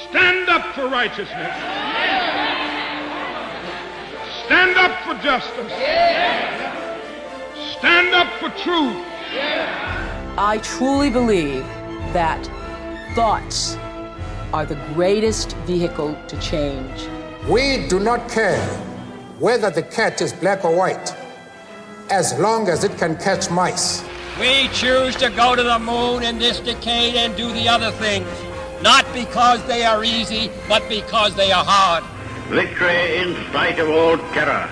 Stand up for righteousness. Stand up for justice. Stand up for truth. I truly believe that thoughts are the greatest vehicle to change. We do not care whether the cat is black or white, as long as it can catch mice. We choose to go to the moon in this decade and do the other things, not because they are easy, but because they are hard. Victory in spite of all terror.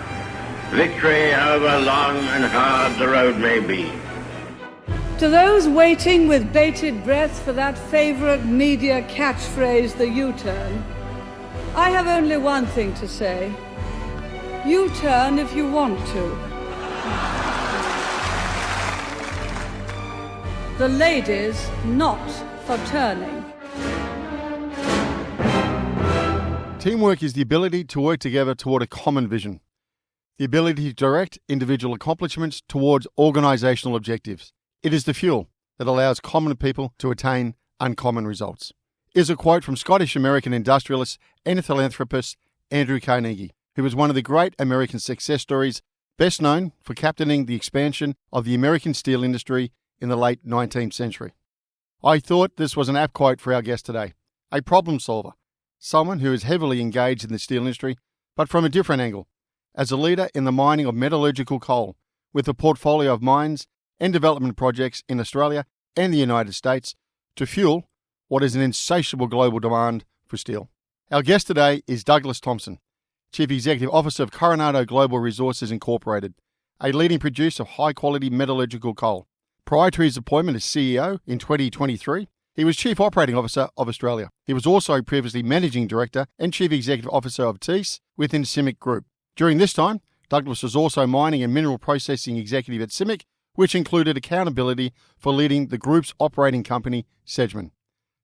Victory however long and hard the road may be. To those waiting with bated breath for that favorite media catchphrase, the U-turn, I have only one thing to say. U-turn if you want to. The ladies not for turning. Teamwork is the ability to work together toward a common vision. The ability to direct individual accomplishments towards organisational objectives. It is the fuel that allows common people to attain uncommon results. Is a quote from Scottish-American industrialist and philanthropist Andrew Carnegie, who was one of the great American success stories, best known for captaining the expansion of the American steel industry in the late 19th century. I thought this was an apt quote for our guest today, a problem solver, someone who is heavily engaged in the steel industry, but from a different angle, as a leader in the mining of metallurgical coal, with a portfolio of mines and development projects in Australia and the United States to fuel what is an insatiable global demand for steel. Our guest today is Douglas Thompson, Chief Executive Officer of Coronado Global Resources Incorporated, a leading producer of high-quality metallurgical coal. Prior to his appointment as CEO in 2023, he was Chief Operating Officer of Australia. He was also previously Managing Director and Chief Executive Officer of TEAS within CIMIC Group. During this time, Douglas was also Mining and Mineral Processing Executive at CIMIC, which included accountability for leading the group's operating company, Sedgman.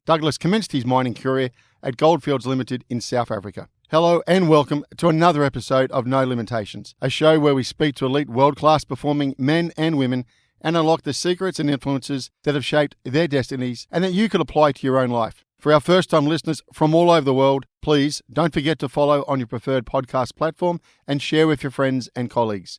Douglas commenced his mining career at Goldfields Limited in South Africa. Hello and welcome to another episode of No Limitations, a show where we speak to elite world-class performing men and women and unlock the secrets and influences that have shaped their destinies and that you could apply to your own life. For our first-time listeners from all over the world, please don't forget to follow on your preferred podcast platform and share with your friends and colleagues.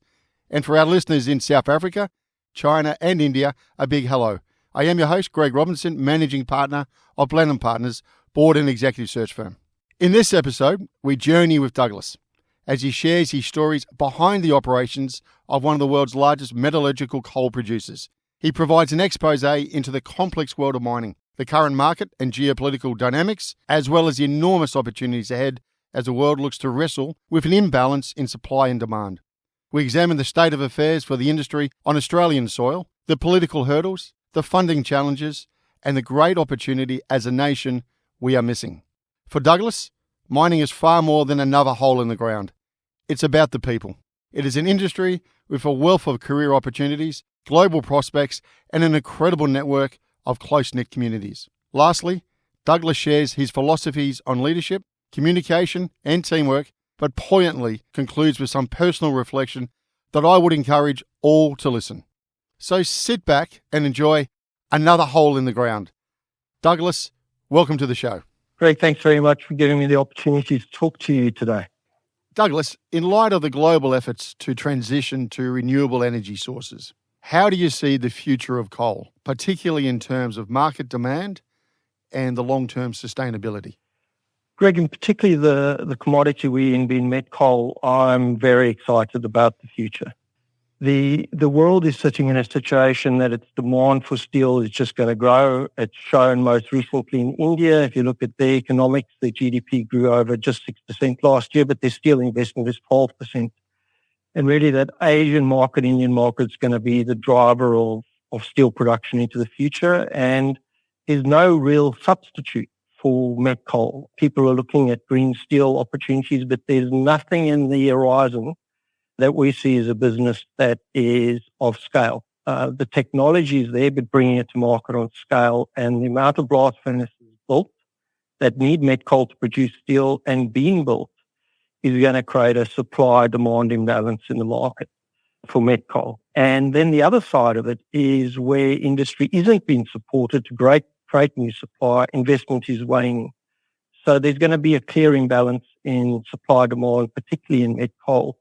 And for our listeners in South Africa, China and India, a big hello. I am your host, Greg Robinson, Managing Partner of Blenheim Partners, board and executive search firm. In this episode, we journey with Douglas as he shares his stories behind the operations of one of the world's largest metallurgical coal producers. He provides an expose into the complex world of mining, the current market and geopolitical dynamics, as well as the enormous opportunities ahead as the world looks to wrestle with an imbalance in supply and demand. We examine the state of affairs for the industry on Australian soil, the political hurdles, the funding challenges, and the great opportunity as a nation we are missing. For Douglas, mining is far more than another hole in the ground. It's about the people. It is an industry with a wealth of career opportunities, global prospects, and an incredible network of close-knit communities. Lastly, Douglas shares his philosophies on leadership, communication, and teamwork, but poignantly concludes with some personal reflection that I would encourage all to listen. So sit back and enjoy another hole in the ground. Douglas, welcome to the show. Greg, thanks very much for giving me the opportunity to talk to you today. Douglas, in light of the global efforts to transition to renewable energy sources, how do you see the future of coal, particularly in terms of market demand and the long-term sustainability? Greg, in particularly the commodity we in being met coal, I'm very excited about the future. The world is sitting in a situation that its demand for steel is just going to grow. It's shown most recently in India. If you look at their economics, their GDP grew over just 6% last year, but their steel investment is 12%. And really that Asian market, Indian market is going to be the driver of steel production into the future. And there's no real substitute for met coal. People are looking at green steel opportunities, but there's nothing in the horizon that we see as a business that is of scale. The technology is there, but bringing it to market on scale and the amount of blast furnaces built that need met coal to produce steel and being built is going to create a supply-demand imbalance in the market for met coal. And then the other side of it is where industry isn't being supported to create new supply, investment is waning. So there's going to be a clear imbalance in supply demand, particularly in met coal.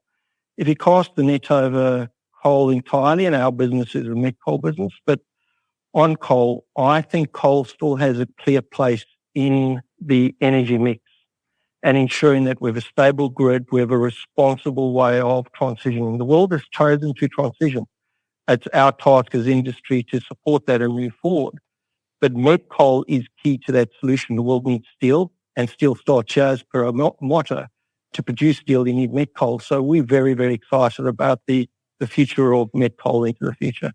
If you cast the net over coal entirely, and our business is a met coal business, but on coal, I think coal still has a clear place in the energy mix and ensuring that we have a stable grid, we have a responsible way of transitioning. The world has chosen to transition. It's our task as industry to support that and move forward. But met coal is key to that solution. The world needs steel, and steel starts here as per our motto. To produce steel, you need met coal. So we're very, very excited about the future of met coal into the future.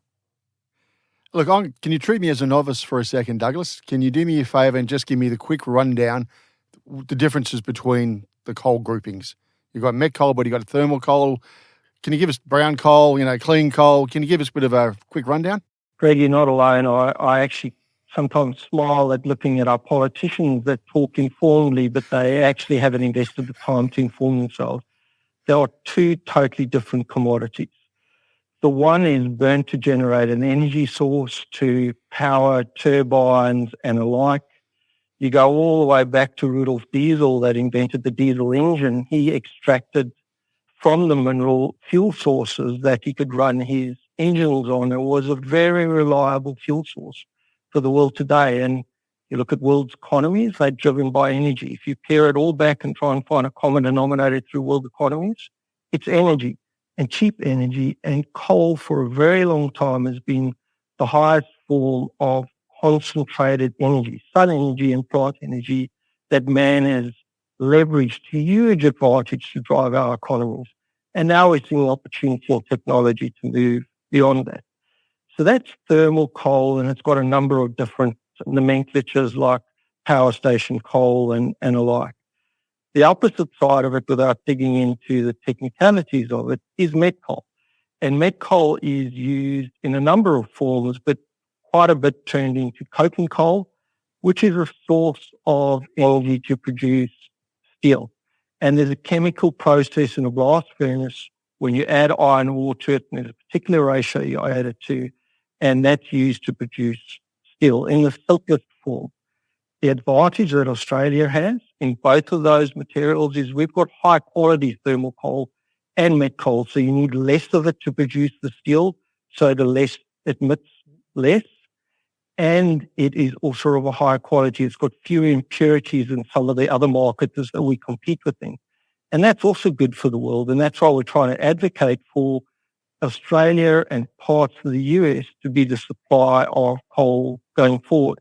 Look, can you treat me as a novice for a second, Douglas? Can you do me a favour and just give me the quick rundown, the differences between the coal groupings? You've got met coal, but you've got thermal coal. Can you give us brown coal, clean coal? Can you give us a bit of a quick rundown? Greg, you're not alone. I actually sometimes smile at looking at our politicians that talk informally, but they actually haven't invested the time to inform themselves. There are two totally different commodities. The one is burnt to generate an energy source to power turbines and the like. You go all the way back to Rudolf Diesel that invented the diesel engine. He extracted from the mineral fuel sources that he could run his engines on. It was a very reliable fuel source for the world today. And you look at world economies, they're driven by energy. If you pare it all back and try and find a common denominator through world economies, it's energy. And cheap energy, and coal for a very long time has been the highest form of concentrated energy, sun energy and plant energy that man has leveraged to huge advantage to drive our economies. And now we're seeing opportunity and technology to move beyond that. So that's thermal coal, and it's got a number of different nomenclatures like power station coal and alike. The opposite side of it, without digging into the technicalities of it, is met coal. And met coal is used in a number of forms, but quite a bit turned into coking coal, which is a source of energy to produce steel. And there's a chemical process in a blast furnace when you add iron ore to it, and there's a particular ratio you add it to, and that's used to produce steel in the simplest form. The advantage that Australia has in both of those materials is we've got high quality thermal coal and met coal. So you need less of it to produce the steel, so the less emits less. And it is also of a higher quality. It's got fewer impurities than some of the other markets that we compete with in. And that's also good for the world. And that's why we're trying to advocate for Australia and parts of the US to be the supply of coal going forward.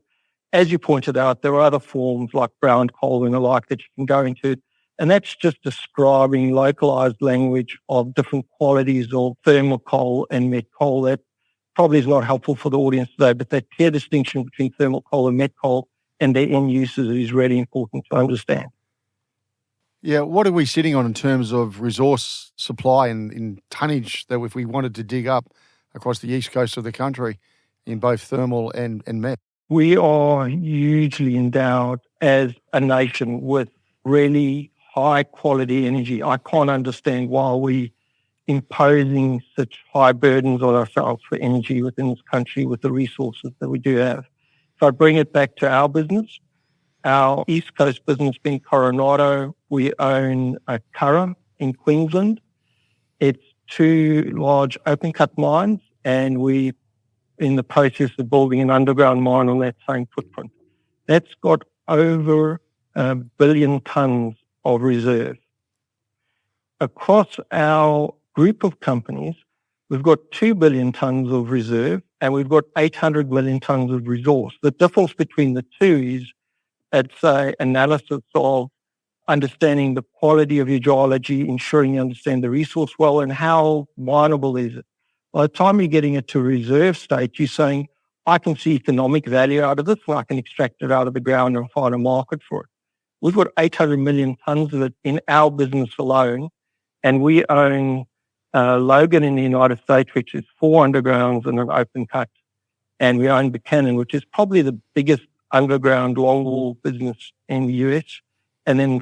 As you pointed out, there are other forms like brown coal and the like that you can go into. And that's just describing localized language of different qualities of thermal coal and met coal. That probably is not helpful for the audience today, but that clear distinction between thermal coal and met coal and their end uses is really important to understand. Yeah, what are we sitting on in terms of resource supply and in tonnage that if we wanted to dig up across the east coast of the country in both thermal and met? We are hugely endowed as a nation with really high quality energy. I can't understand why we imposing such high burdens on ourselves for energy within this country with the resources that we do have. If I bring it back to our business, our East Coast business being Coronado, we own a Curragh in Queensland. It's 2 large open cut mines, and we in the process of building an underground mine on that same footprint. That's got over 1 billion tonnes of reserve. Across our group of companies, we've got 2 billion tonnes of reserve and we've got 800 million tonnes of resource. The difference between the two is it's an analysis of understanding the quality of your geology, ensuring you understand the resource well, and how mineable is it. By the time you're getting it to reserve state, you're saying, I can see economic value out of this and I can extract it out of the ground and find a market for it. We've got 800 million tonnes of it in our business alone, and we own Logan in the United States, which is 4 undergrounds and an open cut. And we own Buchanan, which is probably the biggest underground long-haul business in the US. And then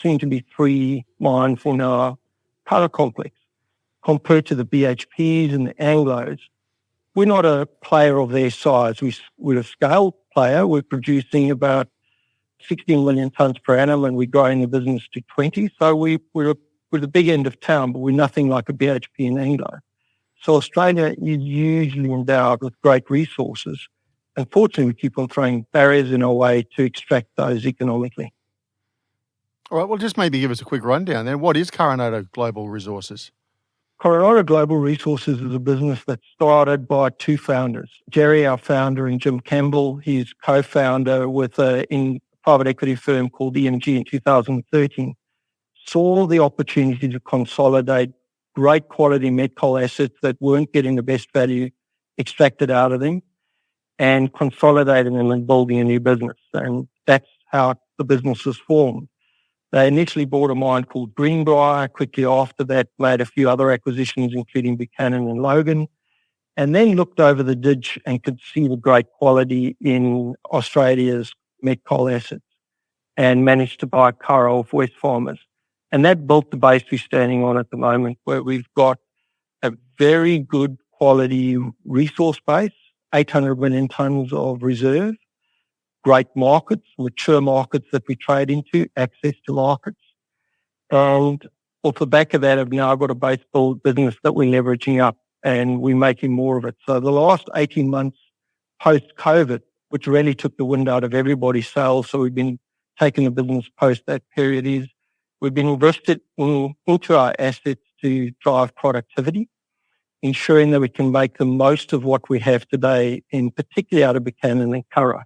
soon to be 3 mines in our Curragh complex. Compared to the BHPs and the Anglos, we're not a player of their size. We're a scale player. We're producing about 16 million tonnes per annum, and we're growing the business to 20. So we're the big end of town, but we're nothing like a BHP in Anglo. So Australia is usually endowed with great resources. Unfortunately, we keep on throwing barriers in our way to extract those economically. All right, well, just maybe give us a quick rundown then. What is Coronado Global Resources? Coronado Global Resources is a business that started by two founders. Jerry, our founder, and Jim Campbell, he's co-founder with a private equity firm called EMG in 2013, saw the opportunity to consolidate great quality met coal assets that weren't getting the best value extracted out of them and consolidating them and building a new business. And that's how the business was formed. They initially bought a mine called Greenbrier. Quickly after that, made a few other acquisitions, including Buchanan and Logan, and then looked over the ditch and could see the great quality in Australia's met coal assets and managed to buy Curragh off Wesfarmers. And that built the base we're standing on at the moment, where we've got a very good quality resource base, 800 million tonnes of reserve, great markets, mature markets that we trade into, access to markets. And off the back of that, have now got a base build business that we're leveraging up, and we're making more of it. So the last 18 months post-COVID, which really took the wind out of everybody's sails, so we've been taking the business post that period, is we've been invested into our assets to drive productivity, ensuring that we can make the most of what we have today, in particularly out of Buchanan and Curragh.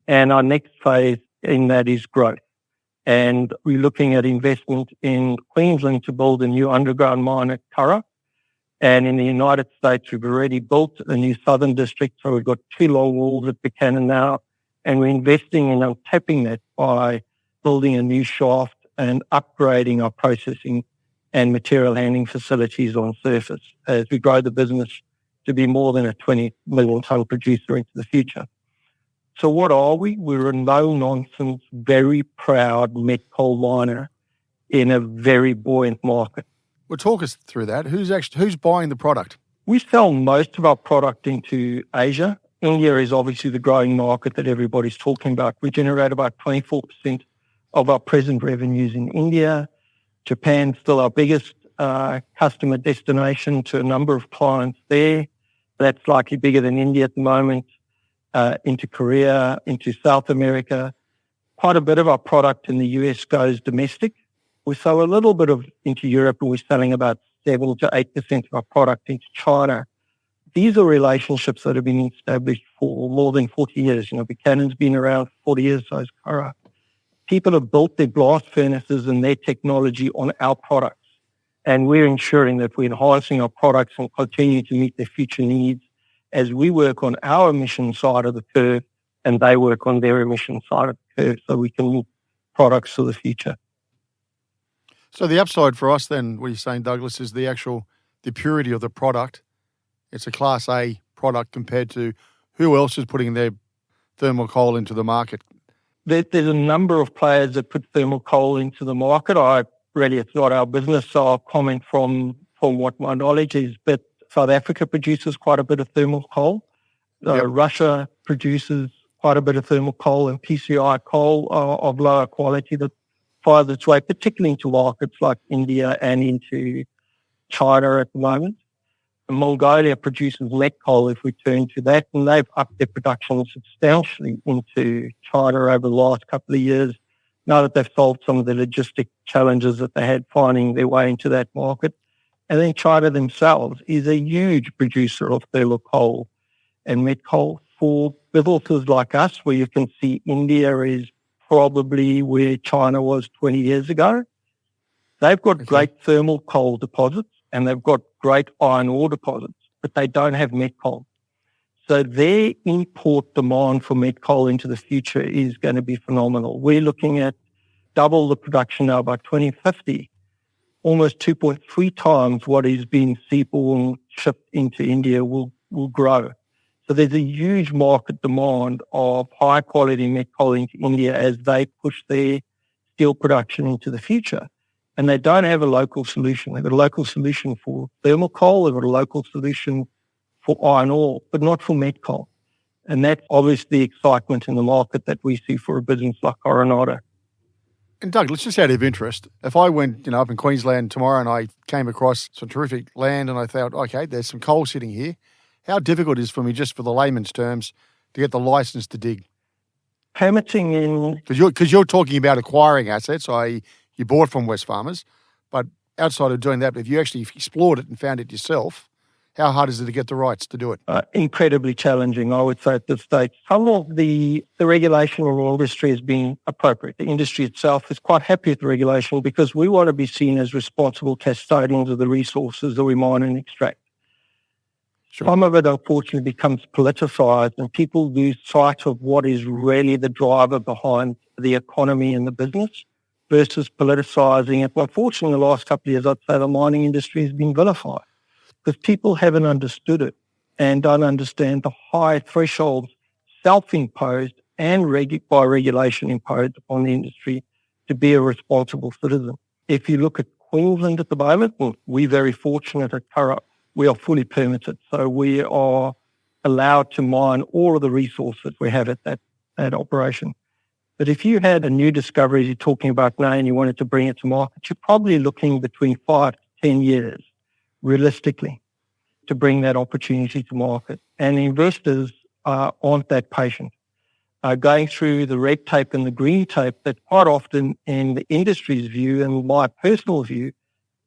And our next phase in that is growth. And we're looking at investment in Queensland to build a new underground mine at Curragh. And in the United States, we've already built a new southern district. So we've got 2 long walls at Buchanan now. And we're investing in untapping that by building a new shaft and upgrading our processing and material handling facilities on surface as we grow the business to be more than a 20 million tonne producer into the future. So what are we? We're a no-nonsense, very proud met coal miner in a very buoyant market. Well, talk us through that. Who's buying the product? We sell most of our product into Asia. India is obviously the growing market that everybody's talking about. We generate about 24% of our present revenues in India. Japan's still our biggest customer destination to a number of clients there. That's slightly bigger than India at the moment. Into Korea, into South America. Quite a bit of our product in the US goes domestic. We sell a little bit into Europe, and we're selling about 7 to 8% of our product into China. These are relationships that have been established for more than 40 years. Buchanan's been around for 40 years, so has Curragh. People have built their blast furnaces and their technology on our products. And we're ensuring that we're enhancing our products and continue to meet their future needs as we work on our emission side of the curve and they work on their emission side of the curve, so we can move products for the future. So the upside for us then, what you're saying, Douglas, is the purity of the product. It's a Class A product compared to who else is putting their thermal coal into the market. There's a number of players that put thermal coal into the market. It's not our business, so I'll comment from what my knowledge is, but South Africa produces quite a bit of thermal coal. Russia produces quite a bit of thermal coal, and PCI coal of lower quality that finds its way particularly into markets like India and into China at the moment. And Mongolia produces met coal, if we turn to that, and they've upped their production substantially into China over the last couple of years, now that they've solved some of the logistic challenges that they had finding their way into that market. And then China themselves is a huge producer of thermal coal and met coal. For businesses like us, where you can see India is probably where China was 20 years ago, they've got great thermal coal deposits and they've got great iron ore deposits, but they don't have met coal. So their import demand for met coal into the future is going to be phenomenal. We're looking at double the production now by 2050. Almost 2.3 times what is being seaborne shipped into India will grow. So there's a huge market demand of high quality met coal into India as they push their steel production into the future. And they don't have a local solution. They've got a local solution for thermal coal, they've got a local solution for iron ore, but not for met coal. And that's obviously the excitement in the market that we see for a business like Coronado. And Doug, let's just out of interest, if I went, up in Queensland tomorrow and I came across some terrific land and I thought, okay, there's some coal sitting here, how difficult it is for me, just for the layman's terms, to get the license to dig? Permitting in... Because you're talking about acquiring assets, i.e. you bought from Wesfarmers, but outside of doing that, if you actually explored it and found it yourself, how hard is it to get the rights to do it? Incredibly challenging, I would say, at this stage. Some of the regulation in the industry has been appropriate. The industry itself is quite happy with the regulation because we want to be seen as responsible custodians of the resources that we mine and extract. Sure. Some of it, unfortunately, becomes politicized and people lose sight of what is really the driver behind the economy and the business versus politicizing it. Unfortunately, in the last couple of years, I'd say the mining industry has been vilified because people haven't understood it and don't understand the high thresholds self-imposed and by regulation imposed upon the industry to be a responsible citizen. If you look at Queensland at the moment, well, we're very fortunate at Curragh. We are fully permitted, so we are allowed to mine all of the resources we have at that operation. But if you had a new discovery, as you're talking about now, and you wanted to bring it to market, you're probably looking between 5 to 10 years, realistically, to bring that opportunity to market. And investors aren't that patient. Going through the red tape and the green tape that quite often in the industry's view and my personal view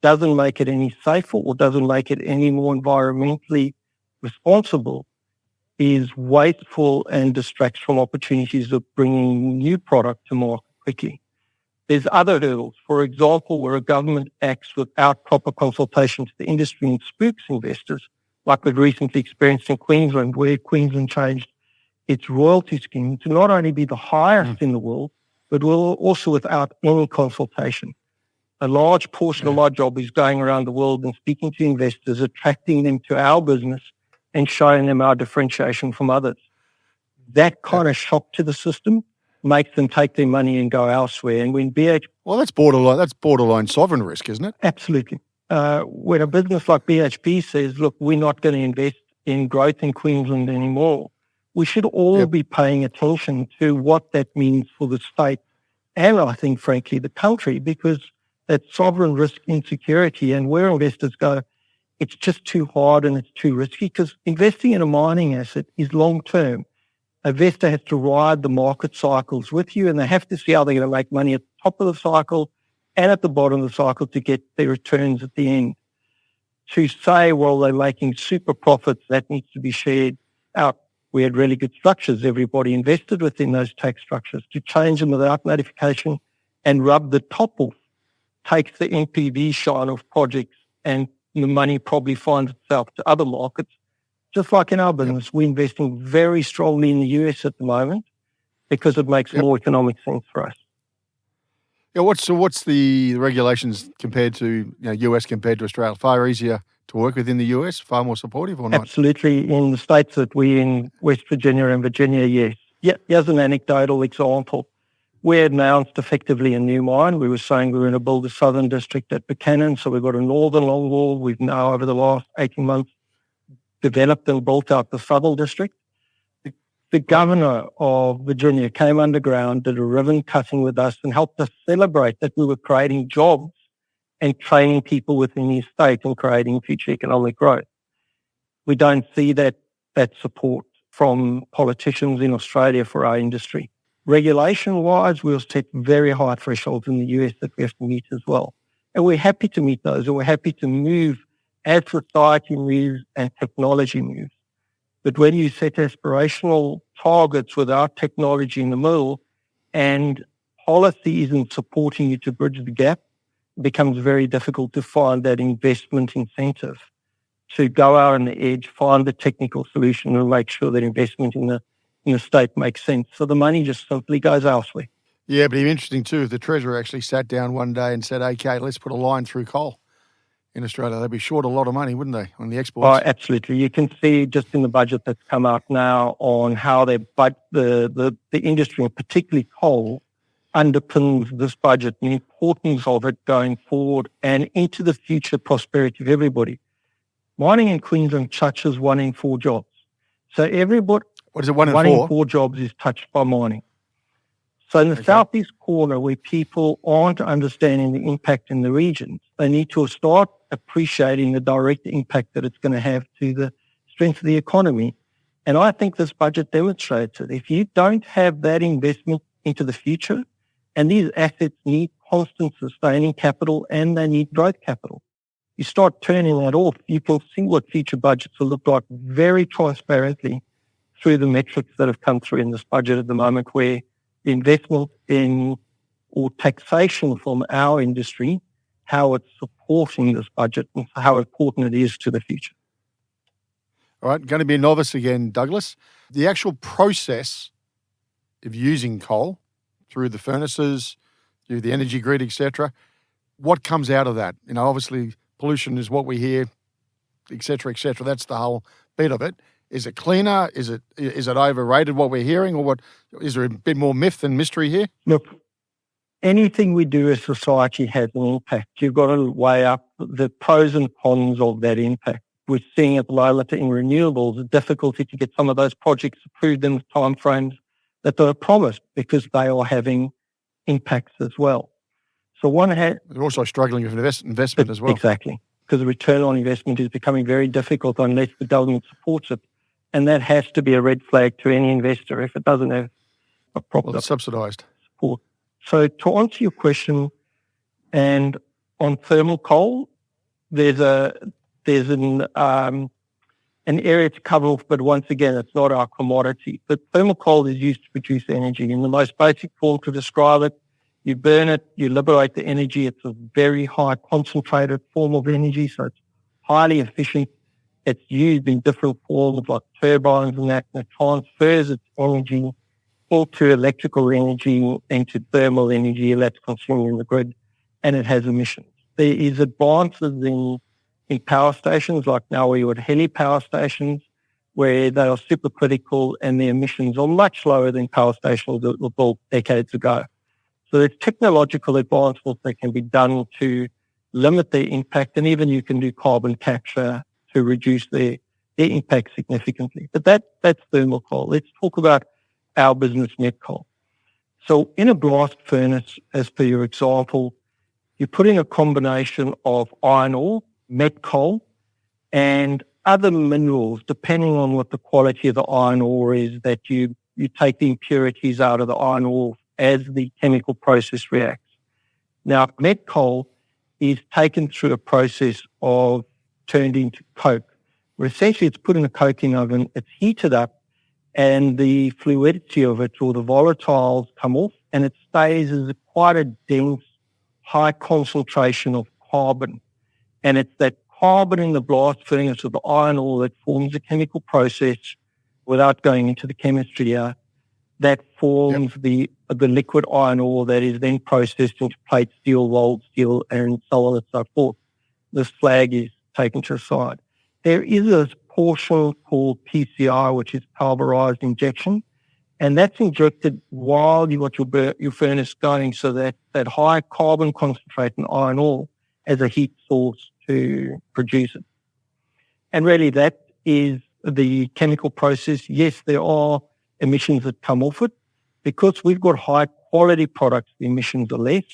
doesn't make it any safer or doesn't make it any more environmentally responsible is wasteful and distracts from opportunities of bringing new product to market quickly. There's other hurdles. For example, where a government acts without proper consultation to the industry and spooks investors, like we've recently experienced in Queensland, where Queensland changed its royalty scheme to not only be the highest in the world, but also without any consultation. A large portion of my job is going around the world and speaking to investors, attracting them to our business and showing them our differentiation from others. That kind of shock to the system makes them take their money and go elsewhere. And when Well, that's borderline sovereign risk, isn't it? Absolutely. When a business like BHP says, look, we're not going to invest in growth in Queensland anymore, we should all be paying attention to what that means for the state and I think, frankly, the country, because that sovereign risk insecurity and where investors go, it's just too hard and it's too risky because investing in a mining asset is long-term. An investor has to ride the market cycles with you and they have to see how they're going to make money at the top of the cycle and at the bottom of the cycle to get their returns at the end. To say, well, they're making super profits, that needs to be shared out. We had really good structures. Everybody invested within those tax structures. To change them without notification and rub the top off takes the NPV shine of projects and the money probably finds itself to other markets. Just like in our business, we're investing very strongly in the US at the moment because it makes more economic sense for us. Yeah, what's the regulations compared to US compared to Australia? Far easier to work with in the US, far more supportive or not? Absolutely. In the states that we're in, West Virginia and Virginia, yes. Yeah, here's an anecdotal example. We announced effectively a new mine. We were saying we were going to build a southern district at Buchanan, so we've got a northern longwall. We've now, over the last 18 months, developed and built out the southern district. The governor of Virginia came underground, did a ribbon cutting with us and helped us celebrate that we were creating jobs and training people within his state and creating future economic growth. We don't see that support from politicians in Australia for our industry. Regulation-wise, we'll set very high thresholds in the US that we have to meet as well. And we're happy to meet those, and we're happy to move as society moves and technology moves. But when you set aspirational targets without technology in the middle and policy isn't supporting you to bridge the gap, it becomes very difficult to find that investment incentive to go out on the edge, find the technical solution and make sure that investment in the state makes sense. So the money just simply goes elsewhere. Yeah, but it'd be interesting too if the Treasurer actually sat down one day and said, okay, let's put a line through coal in Australia. They'd be short a lot of money, wouldn't they, on the exports? Oh, absolutely. You can see just in the budget that's come out now on how the industry, and particularly coal, underpins this budget, the importance of it going forward and into the future prosperity of everybody. Mining in Queensland touches 1 in 4 jobs. So everybody... What is it, 1 in 4? 1 in 4 jobs is touched by mining. So in the southeast corner, where people aren't understanding the impact in the regions, they need to start appreciating the direct impact that it's going to have to the strength of the economy. And I think this budget demonstrates it. If you don't have that investment into the future, and these assets need constant sustaining capital and they need growth capital, you start turning that off, you can see what future budgets will look like very transparently through the metrics that have come through in this budget at the moment, where the investment in or taxation from our industry, how it's supporting this budget and how important it is to the future. All right, going to be a novice again, Douglas. The actual process of using coal through the furnaces, through the energy grid, etc., what comes out of that? You know, obviously pollution is what we hear, etc., etc. That's the whole bit of it. Is it cleaner? Is it overrated what we're hearing, or what? Is there a bit more myth than mystery here? Look, anything we do as society has an impact. You've got to weigh up the pros and cons of that impact. We're seeing at the moment in renewables the difficulty to get some of those projects approved in the timeframes that they were promised because they are having impacts as well. So one had... They're also struggling with investment as well. Exactly, because the return on investment is becoming very difficult unless the government supports it. And that has to be a red flag to any investor if it doesn't have a proper subsidised support. So to answer your question, and on thermal coal, there's an area to cover off, but once again, it's not our commodity. But thermal coal is used to produce energy. In the most basic form to describe it, you burn it, you liberate the energy. It's a very high concentrated form of energy, so it's highly efficient. It's used in different forms like turbines and that, and it transfers its energy into electrical energy, into thermal energy that's consumed in the grid, and it has emissions. There is advances in power stations, like now we would heli power stations, where they are supercritical and the emissions are much lower than power stations that were built decades ago. So there's technological advancements that can be done to limit their impact, and even you can do carbon capture to reduce their impact significantly. But that's thermal coal. Let's talk about our business, met coal. So in a blast furnace, as per your example, you're putting a combination of iron ore, met coal, and other minerals, depending on what the quality of the iron ore is, that you take the impurities out of the iron ore as the chemical process reacts. Now, met coal is taken through a process of turned into coke, where essentially it's put in a coking oven, it's heated up, and the fluidity of it, or the volatiles, come off, and it stays as quite a dense, high concentration of carbon. And it's that carbon in the blast furnace of the iron ore that forms a chemical process, without going into the chemistry here, that forms the liquid iron ore that is then processed into plate steel, rolled steel, and so on and so forth. This flag is taken to the side. There is a portion called PCI, which is pulverized injection, and that's injected while you got your furnace going, so that high carbon concentrate in iron ore as a heat source to produce it. And really that is the chemical process. Yes, there are emissions that come off it. Because we've got high quality products, the emissions are less.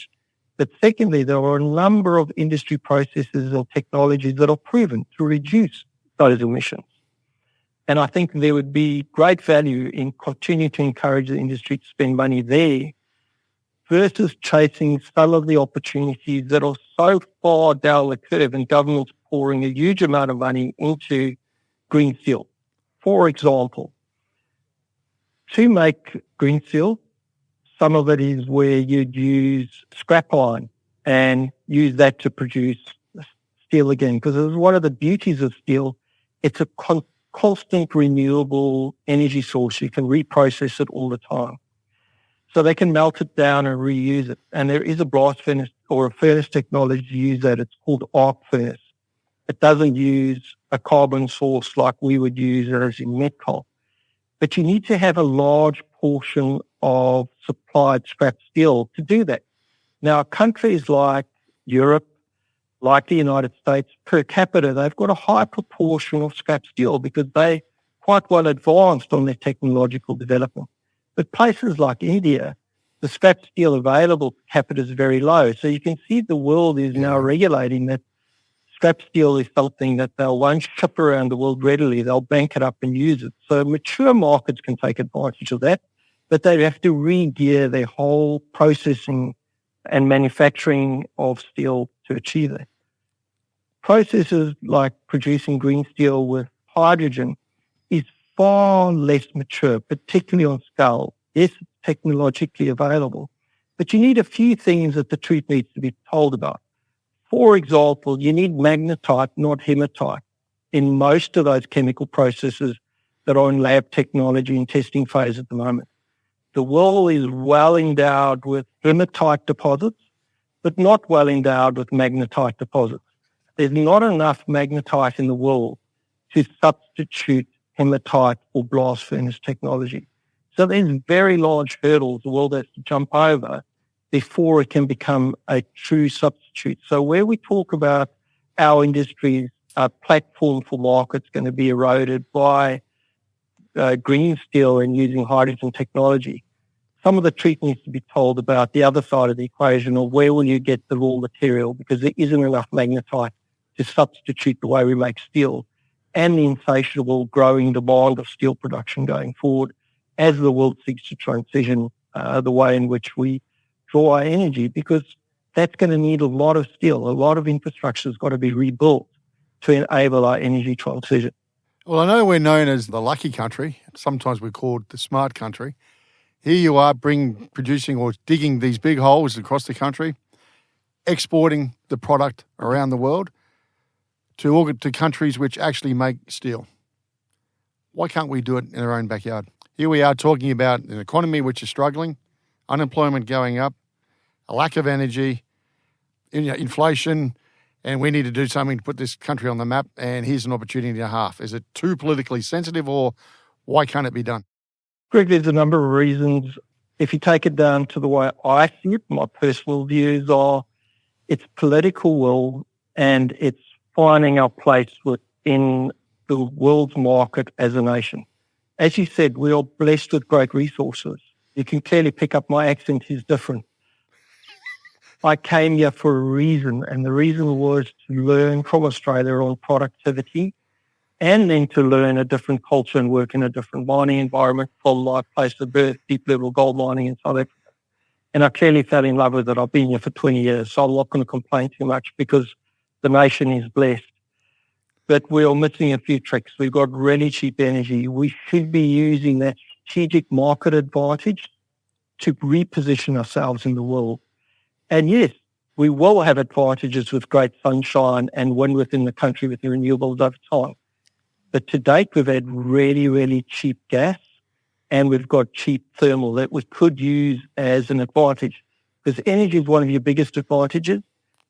But secondly, there are a number of industry processes and technologies that are proven to reduce those emissions. And I think there would be great value in continuing to encourage the industry to spend money there versus chasing some of the opportunities that are so far down the curve, and government's pouring a huge amount of money into green steel. For example, to make green steel, some of it is where you'd use scrap iron and use that to produce steel again. Because one of the beauties of steel, it's a constant renewable energy source. You can reprocess it all the time. So they can melt it down and reuse it. And there is a blast furnace or a furnace technology to use that. It's called arc furnace. It doesn't use a carbon source like we would use as in met coal. But you need to have a large portion of supplied scrap steel to do that. Now, countries like Europe, like the United States, per capita, they've got a high proportion of scrap steel because they quite well advanced on their technological development. But places like India, the scrap steel available per capita is very low. So you can see the world is now regulating that scrap steel is something that they won't ship around the world readily. They'll bank it up and use it. So mature markets can take advantage of that, but they have to re-gear their whole processing and manufacturing of steel to achieve that. Processes like producing green steel with hydrogen is far less mature, particularly on scale. Yes, it's technologically available, but you need a few things that the truth needs to be told about. For example, you need magnetite, not hematite, in most of those chemical processes that are in lab technology and testing phase at the moment. The world is well endowed with hematite deposits, but not well endowed with magnetite deposits. There's not enough magnetite in the world to substitute hematite or blast furnace technology. So there's very large hurdles the world has to jump over before it can become a true substitute. So where we talk about our industry's platform for markets going to be eroded by green steel and using hydrogen technology, some of the truth needs to be told about the other side of the equation, or where will you get the raw material, because there isn't enough magnetite to substitute the way we make steel and the insatiable growing demand of steel production going forward as the world seeks to transition the way in which we draw our energy, because that's going to need a lot of steel. A lot of infrastructure has got to be rebuilt to enable our energy transition. Well, I know we're known as the lucky country. Sometimes we're called the smart country. Here you are producing or digging these big holes across the country, exporting the product around the world to countries which actually make steel. Why can't we do it in our own backyard? Here we are talking about an economy which is struggling, unemployment going up, a lack of energy, inflation, and we need to do something to put this country on the map, and here's an opportunity and a half. Is it too politically sensitive, or why can't it be done? Greg, there's a number of reasons. If you take it down to the way I see it, my personal views are it's political will and it's finding our place within the world's market as a nation. As you said, we are blessed with great resources. You can clearly pick up my accent is different. I came here for a reason, and the reason was to learn from Australia on productivity and then to learn a different culture and work in a different mining environment from my place of birth, deep level gold mining in South Africa. And I clearly fell in love with it. I've been here for 20 years, so I'm not going to complain too much because the nation is blessed. But we are missing a few tricks. We've got really cheap energy. We should be using that strategic market advantage to reposition ourselves in the world. And yes, we will have advantages with great sunshine and wind within the country with the renewables over time. But to date, we've had really, really cheap gas and we've got cheap thermal that we could use as an advantage, because energy is one of your biggest advantages.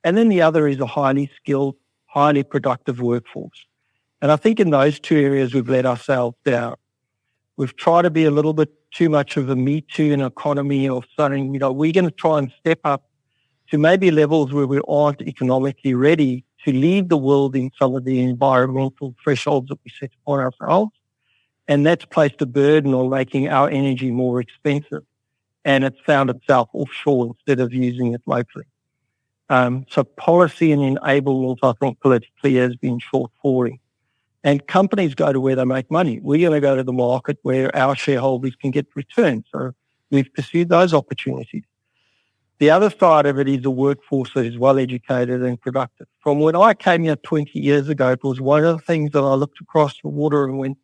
And then the other is a highly skilled, highly productive workforce. And I think in those two areas, we've let ourselves down. We've tried to be a little bit too much of a Me Too in an economy of saying, we're going to try and step up to maybe levels where we aren't economically ready to lead the world in some of the environmental thresholds that we set upon ourselves. And that's placed a burden on making our energy more expensive. And it's found itself offshore instead of using it locally. So policy and enablement, I think, politically has been short-falling. And companies go to where they make money. We're going to go to the market where our shareholders can get returns. So we've pursued those opportunities. The other side of it is a workforce that is well-educated and productive. From when I came here 20 years ago, it was one of the things that I looked across the water and went,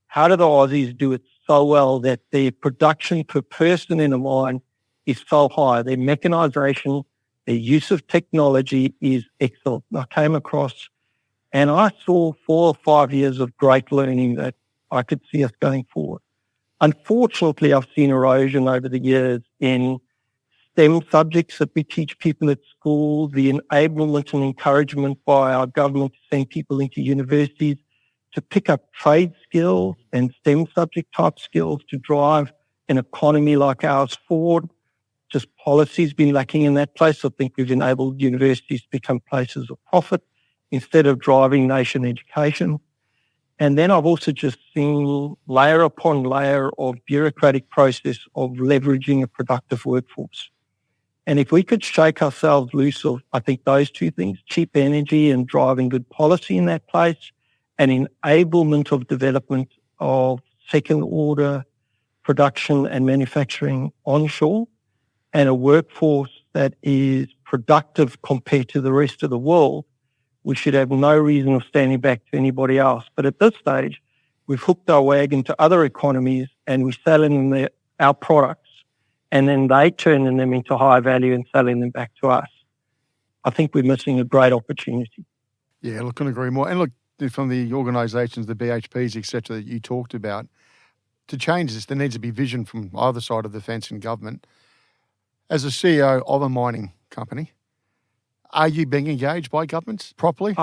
how do the Aussies do it so well that their production per person in a mine is so high? Their mechanization, their use of technology is excellent. And I came across and I saw 4 or 5 years of great learning that I could see us going forward. Unfortunately, I've seen erosion over the years in STEM subjects that we teach people at school, the enablement and encouragement by our government to send people into universities to pick up trade skills and STEM subject type skills to drive an economy like ours forward. Just policy's been lacking in that place. I think we've enabled universities to become places of profit instead of driving nation education. And then I've also just seen layer upon layer of bureaucratic process of leveraging a productive workforce. And if we could shake ourselves loose of, I think, those two things, cheap energy and driving good policy in that place, and enablement of development of second order production and manufacturing onshore, and a workforce that is productive compared to the rest of the world, we should have no reason of standing back to anybody else. But at this stage, we've hooked our wagon to other economies and we're selling them our products, and then they turning them into high value and selling them back to us. I think we're missing a great opportunity. Yeah, look, couldn't agree more. And look, from the organisations, the BHPs, etc., that you talked about, to change this, there needs to be vision from either side of the fence in government. As a CEO of a mining company, are you being engaged by governments properly?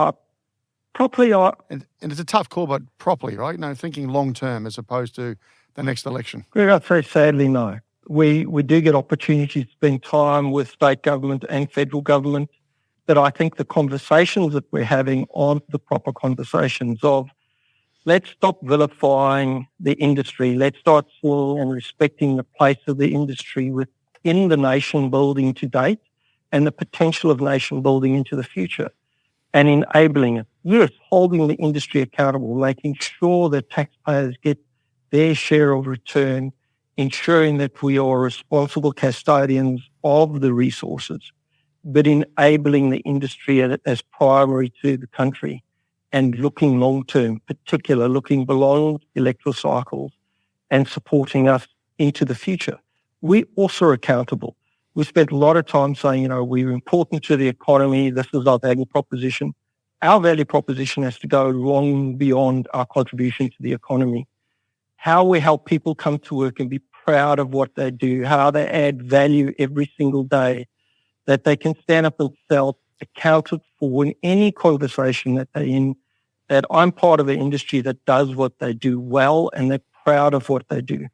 Properly. And it's a tough call, but properly, right? Thinking long term as opposed to the next election. Greg, I'd say sadly no. We do get opportunities to spend time with state government and federal government, but I think the conversations that we're having aren't the proper conversations of, let's stop vilifying the industry. Let's start seeing and respecting the place of the industry within the nation building to date and the potential of nation building into the future, and enabling it. Yes, holding the industry accountable, making sure that taxpayers get their share of return, ensuring that we are responsible custodians of the resources, but enabling the industry as primary to the country and looking long-term, particularly looking beyond electoral cycles and supporting us into the future. We also are accountable. We spent a lot of time saying, we're important to the economy. This is our value proposition. Our value proposition has to go long beyond our contribution to the economy. How we help people come to work and be proud of what they do, how they add value every single day, that they can stand up and feel accounted for in any conversation that they're in, that I'm part of an industry that does what they do well and they're proud of what they do.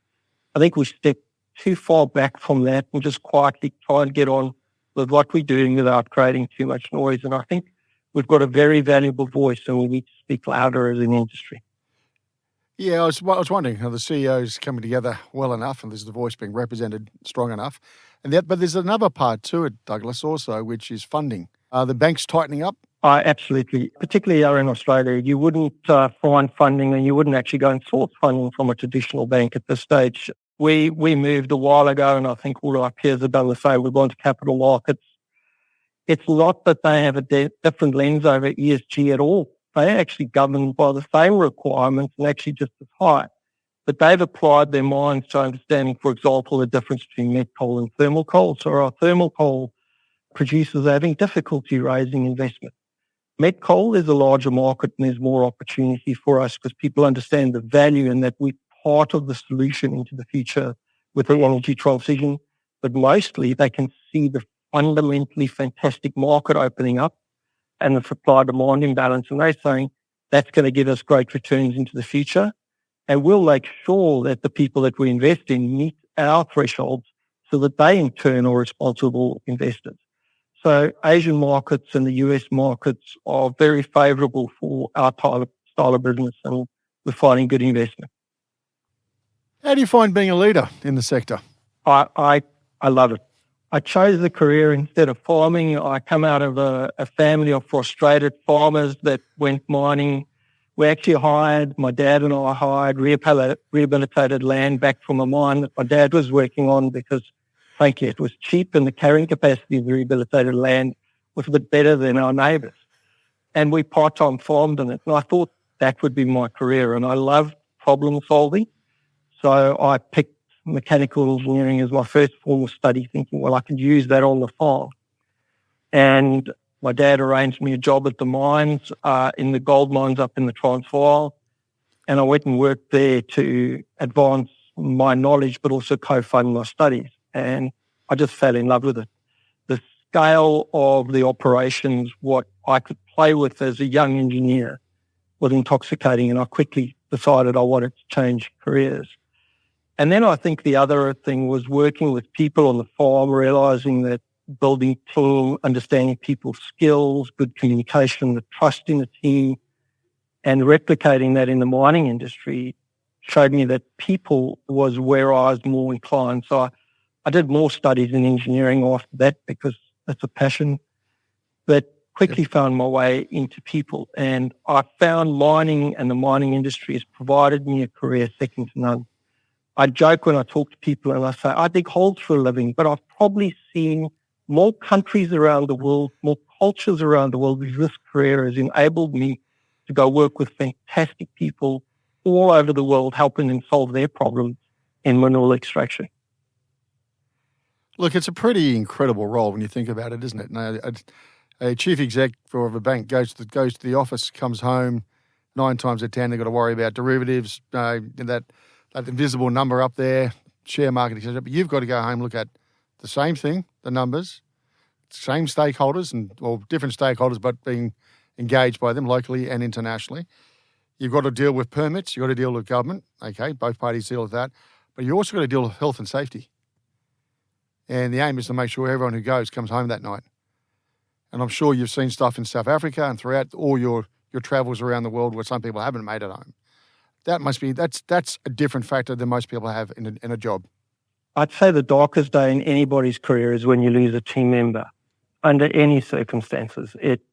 I think we step too far back from that and just quietly try and get on with what we're doing without creating too much noise. And I think we've got a very valuable voice and we need to speak louder as an industry. Yeah, I was wondering how the CEO's coming together well enough and there's the voice being represented strong enough. But there's another part to it, Douglas, also, which is funding. Are the banks tightening up? Absolutely. Particularly here in Australia, you wouldn't find funding and you wouldn't actually go and source funding from a traditional bank at this stage. We moved a while ago, and I think all our peers have done the same. We've gone to capital markets. It's not that they have a different lens over ESG at all. They're actually governed by the same requirements and actually just as high. But they've applied their minds to understanding, for example, the difference between met coal and thermal coal. So our thermal coal producers are having difficulty raising investment. Met coal is a larger market and there's more opportunity for us because people understand the value and that we're part of the solution into the future with the energy transition. But mostly they can see the fundamentally fantastic market opening up and the supply-demand imbalance. And they're saying that's going to give us great returns into the future. And we'll make sure that the people that we invest in meet our thresholds so that they in turn are responsible investors. So Asian markets and the US markets are very favourable for our style of business and we're finding good investment. How do you find being a leader in the sector? I love it. I chose the career instead of farming. I come out of a family of frustrated farmers that went mining. We actually my dad and I hired rehabilitated land back from a mine that my dad was working on because, frankly, it was cheap and the carrying capacity of the rehabilitated land was a bit better than our neighbours. And we part-time farmed in it. And I thought that would be my career. And I loved problem solving. So I picked mechanical engineering as my first form of study, thinking, well, I could use that on the farm. And my dad arranged me a job at the mines, in the gold mines up in the Transvaal. And I went and worked there to advance my knowledge, but also co-fund my studies. And I just fell in love with it. The scale of the operations, what I could play with as a young engineer was intoxicating. And I quickly decided I wanted to change careers. And then I think the other thing was working with people on the farm, realizing that building team, understanding people's skills, good communication, the trust in the team, And replicating that in the mining industry showed me that people was where I was more inclined. So I did more studies in engineering after that because that's a passion, but quickly found my way into people. And I found mining and the mining industry has provided me a career second to none. I joke when I talk to people and I say, I dig holes for a living, but I've probably seen more countries around the world, more cultures around the world. This career has enabled me to go work with fantastic people all over the world, helping them solve their problems in mineral extraction. Look, it's a pretty incredible role when you think about it, isn't it? Now, a chief exec of a bank goes to the office, comes home, 9 times out of 10 they've got to worry about derivatives, that invisible number up there, share market, etc. But you've got to go home, look at the same thing, the numbers, same stakeholders or different stakeholders, but being engaged by them locally and internationally. You've got to deal with permits. You've got to deal with government. Okay, both parties deal with that. But you also got to deal with health and safety. And the aim is to make sure everyone who goes comes home that night. And I'm sure you've seen stuff in South Africa and throughout all your travels around the world where some people haven't made it home. That's a different factor than most people have in a job. I'd say the darkest day in anybody's career is when you lose a team member under any circumstances. It's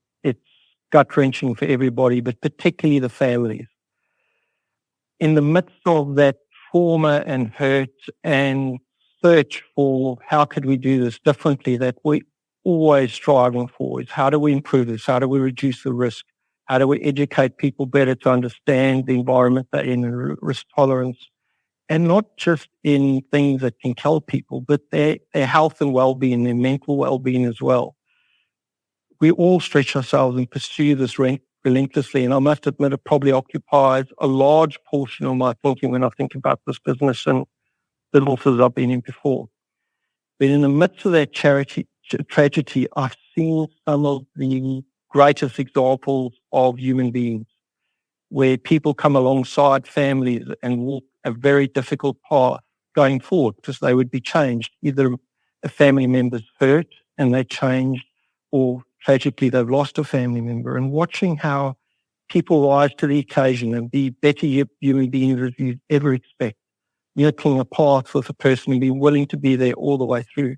gut-wrenching for everybody, but particularly the families. In the midst of that trauma and hurt and search for how could we do this differently that we always striving for is how do we improve this? How do we reduce the risk? How do we educate people better to understand the environment they're in and risk tolerance? And not just in things that can kill people, but their health and well-being, their mental well-being as well. We all stretch ourselves and pursue this relentlessly. And I must admit, it probably occupies a large portion of my thinking when I think about this business and businesses I've been in before. But in the midst of that tragedy, I've seen some of the greatest examples of human beings where people come alongside families and walk a very difficult path going forward because they would be changed. Either a family member's hurt and they changed, or tragically they've lost a family member. And watching how people rise to the occasion and be better human beings as you'd ever expect, making a path with a person and be willing to be there all the way through,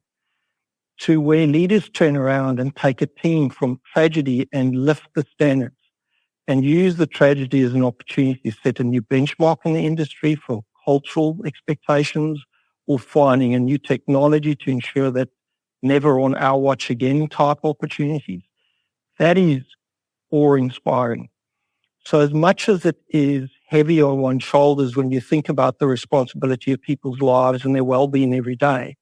to where leaders turn around and take a team from tragedy and lift the standards and use the tragedy as an opportunity to set a new benchmark in the industry for cultural expectations or finding a new technology to ensure that never on our watch again type opportunities. That is awe-inspiring. So as much as it is heavy on one's shoulders when you think about the responsibility of people's lives and their well-being every day,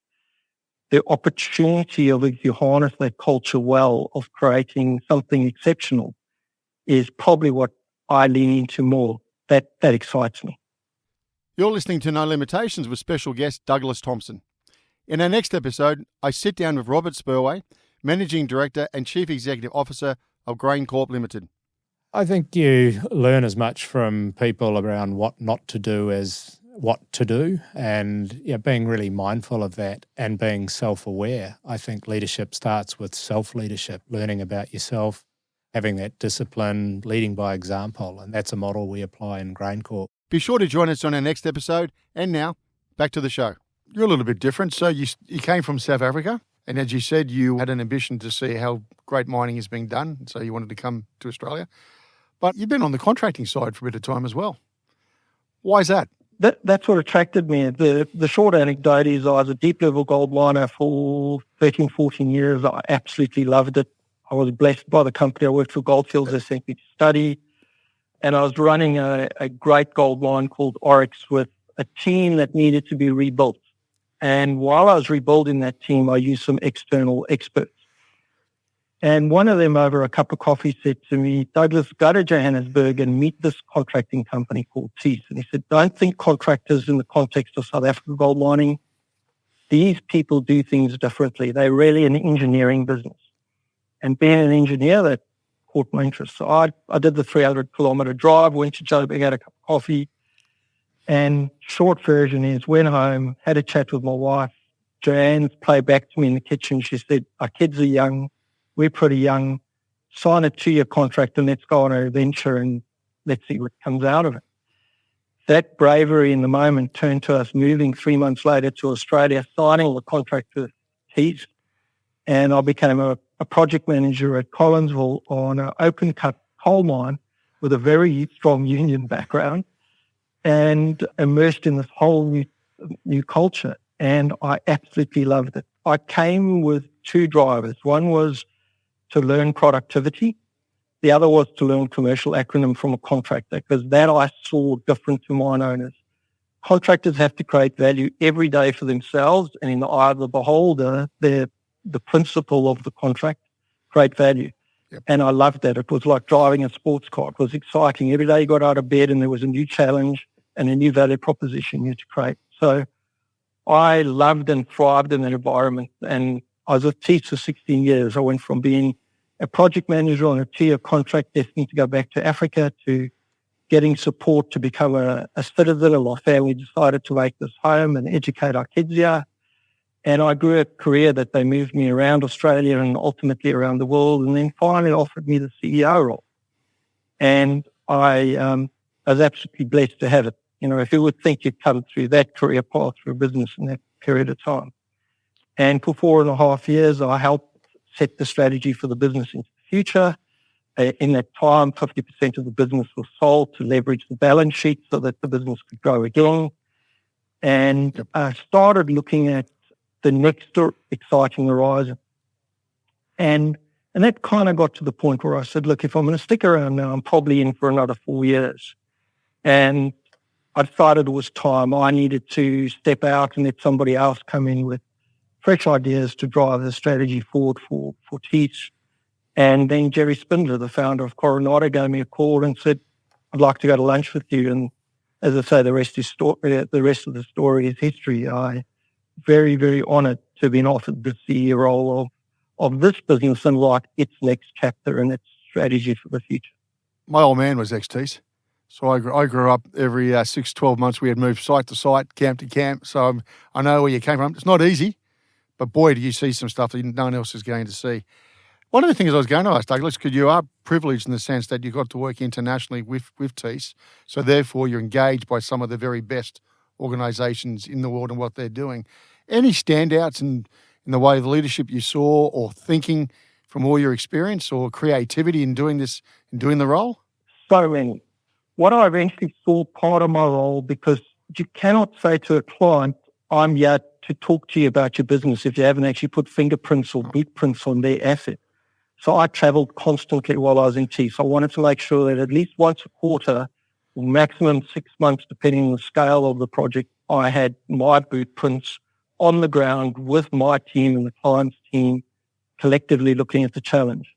the opportunity of, if you harness that culture well, of creating something exceptional is probably what I lean into more. That excites me. You're listening to No Limitations with special guest Douglas Thompson. In our next episode, I sit down with Robert Spurway, Managing Director and Chief Executive Officer of GrainCorp Limited. I think you learn as much from people around what not to do as what to do, and being really mindful of that and being self-aware. I think leadership starts with self-leadership, learning about yourself, having that discipline, leading by example, and that's a model we apply in GrainCorp. Be sure to join us on our next episode. And now, back to the show. You're a little bit different. So you came from South Africa, and as you said, you had an ambition to see how great mining is being done, so you wanted to come to Australia. But you've been on the contracting side for a bit of time as well. Why is that? That's what attracted me. The short anecdote is I was a deep-level gold miner for 13, 14 years. I absolutely loved it. I was blessed by the company I worked for, Goldfields. They sent me to study. And I was running a great gold mine called Oryx with a team that needed to be rebuilt. And while I was rebuilding that team, I used some external experts. And one of them over a cup of coffee said to me, Douglas, go to Johannesburg and meet this contracting company called Thiess. And he said, don't think contractors in the context of South African gold mining. These people do things differently. They're really an engineering business. And being an engineer, that caught my interest. So I did the 300-kilometre drive, went to Joburg, had a cup of coffee. And short version is, went home, had a chat with my wife. Joanne's played back to me in the kitchen. She said, our kids are young. We're pretty young. Sign a 2-year contract and let's go on our adventure. And let's see what comes out of it. That bravery in the moment turned to us moving 3 months later to Australia, signing the contract with Tees, and I became a project manager at Collinsville on an open cut coal mine with a very strong union background and immersed in this whole new culture. And I absolutely loved it. I came with two drivers. One was to learn productivity. The other was to learn commercial acronym from a contractor, because that I saw different to mine owners. Contractors have to create value every day for themselves, and in the eye of the beholder, the principle of the contract, create value. Yep. And I loved that. It was like driving a sports car. It was exciting. Every day you got out of bed and there was a new challenge and a new value proposition you had to create. So I loved and thrived in that environment. And I was with Tees for 16 years. I went from being a project manager on a 2-year contract destined to go back to Africa to getting support to become a citizen. And my family decided to make this home and educate our kids here. And I grew a career that they moved me around Australia and ultimately around the world, and then finally offered me the CEO role. And I was absolutely blessed to have it. You know, if you would think you'd come through that career path through a business in that period of time. And for 4.5 years, I helped set the strategy for the business into the future. In that time, 50% of the business was sold to leverage the balance sheet so that the business could grow again. And I started looking at the next exciting horizon. And that kind of got to the point where I said, look, if I'm going to stick around now, I'm probably in for another 4 years. And I decided it was time. I needed to step out and let somebody else come in with fresh ideas to drive the strategy forward for Tees. And then Jerry Spindler, the founder of Coronado, gave me a call and said, I'd like to go to lunch with you. And as I say, the rest of the story is history. I very, very honoured to have been offered the CEO role of this business and like its next chapter and its strategy for the future. My old man was ex-Tees. So I grew up every 6-12 months. We had moved site to site, camp to camp. So I know where you came from. It's not easy, but boy, do you see some stuff that no one else is going to see. One of the things I was going to ask, Douglas, because you are privileged in the sense that you got to work internationally with Tees. So therefore, you're engaged by some of the very best organisations in the world and what they're doing. Any standouts in the way of leadership you saw or thinking from all your experience or creativity in doing this, in doing the role? So many. What I eventually saw part of my role, because you cannot say to a client, I'm here to talk to you about your business if you haven't actually put fingerprints or bootprints on their asset. So I travelled constantly while I was in Tees. I wanted to make sure that at least once a quarter, maximum 6 months, depending on the scale of the project, I had my bootprints on the ground with my team and the client's team collectively looking at the challenge.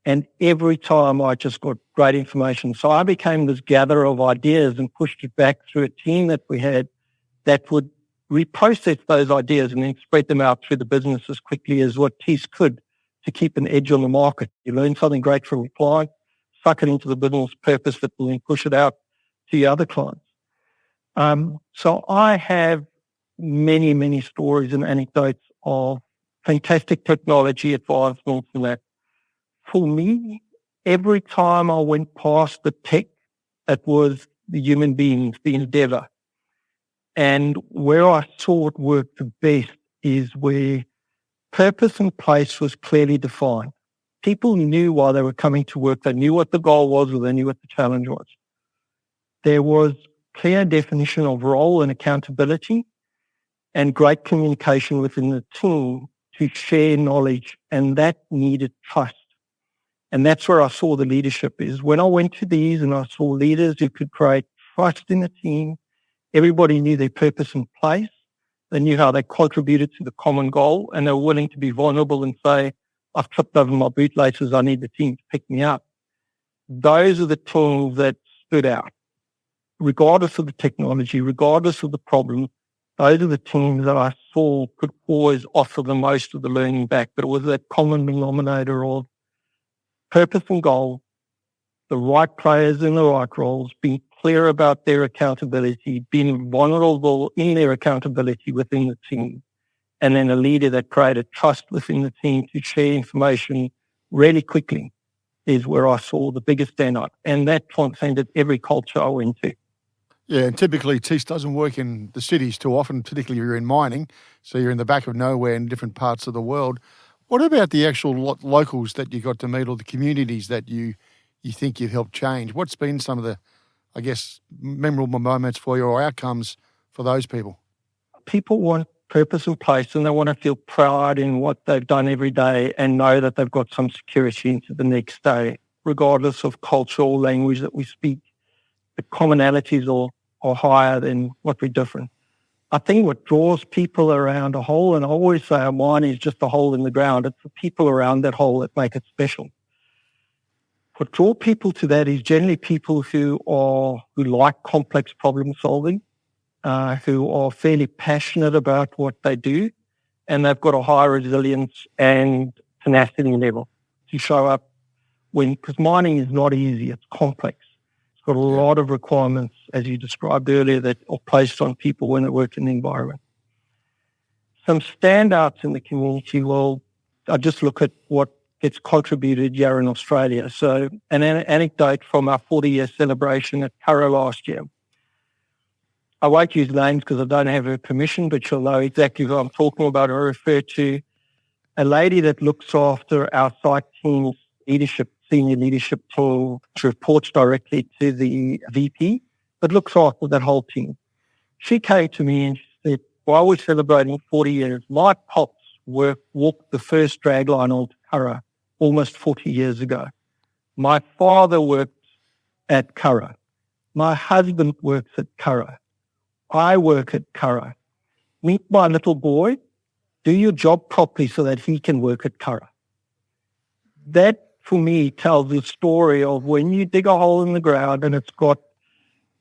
And every time I just got great information. So I became this gatherer of ideas and pushed it back through a team that we had that would reprocess those ideas and then spread them out through the business as quickly as what Tees could to keep an edge on the market. You learn something great from a client, suck it into the business purpose that will then push it out to your other clients. So I have many, many stories and anecdotes of fantastic technology advancements and that. For me, every time I went past the tech, it was the human beings, the endeavor. And where I saw it work the best is where purpose and place was clearly defined. People knew why they were coming to work. They knew what the goal was or they knew what the challenge was. There was clear definition of role and accountability and great communication within the team to share knowledge, and that needed trust. And that's where I saw the leadership is. When I went to these and I saw leaders who could create trust in the team, everybody knew their purpose and place. They knew how they contributed to the common goal, and they were willing to be vulnerable and say, I've tripped over my bootlaces, I need the team to pick me up. Those are the tools that stood out. Regardless of the technology, regardless of the problem, those are the teams that I saw could always offer the most of the learning back. But it was that common denominator of purpose and goal, the right players in the right roles, being clear about their accountability, being vulnerable in their accountability within the team, and then a leader that created trust within the team to share information really quickly is where I saw the biggest standout, and that transcended every culture I went to. Yeah, and typically TIS doesn't work in the cities too often, particularly if you're in mining, so you're in the back of nowhere in different parts of the world. What about the actual locals that you got to meet, or the communities that you think you've helped change? What's been some of the, I guess, memorable moments for you or outcomes for those people? People want purpose in place, and they want to feel pride in what they've done every day and know that they've got some security into the next day, regardless of culture or language that we speak. The commonalities are higher than what we're different. I think what draws people around a hole, and I always say a mine is just a hole in the ground, it's the people around that hole that make it special. What draws people to that is generally people who like complex problem solving, who are fairly passionate about what they do, and they've got a high resilience and tenacity level to show up because mining is not easy, it's complex. It's got a lot of requirements, as you described earlier, that are placed on people when they work in the environment. Some standouts in the community, well, I just look at what gets contributed here in Australia. So an anecdote from our 40-year celebration at Curragh last year. I won't use names because I don't have her permission, but she'll know exactly who I'm talking about. I refer to a lady that looks after our site team's senior leadership team. She reports directly to the VP, but looks after that whole team. She came to me and she said, while we're celebrating 40 years, my pops walked the first dragline onto Curragh almost 40 years ago. My father worked at Curragh. My husband works at Curragh. I work at Curragh. Meet my little boy. Do your job properly so that he can work at Curragh. That, for me, tells the story of when you dig a hole in the ground and it's got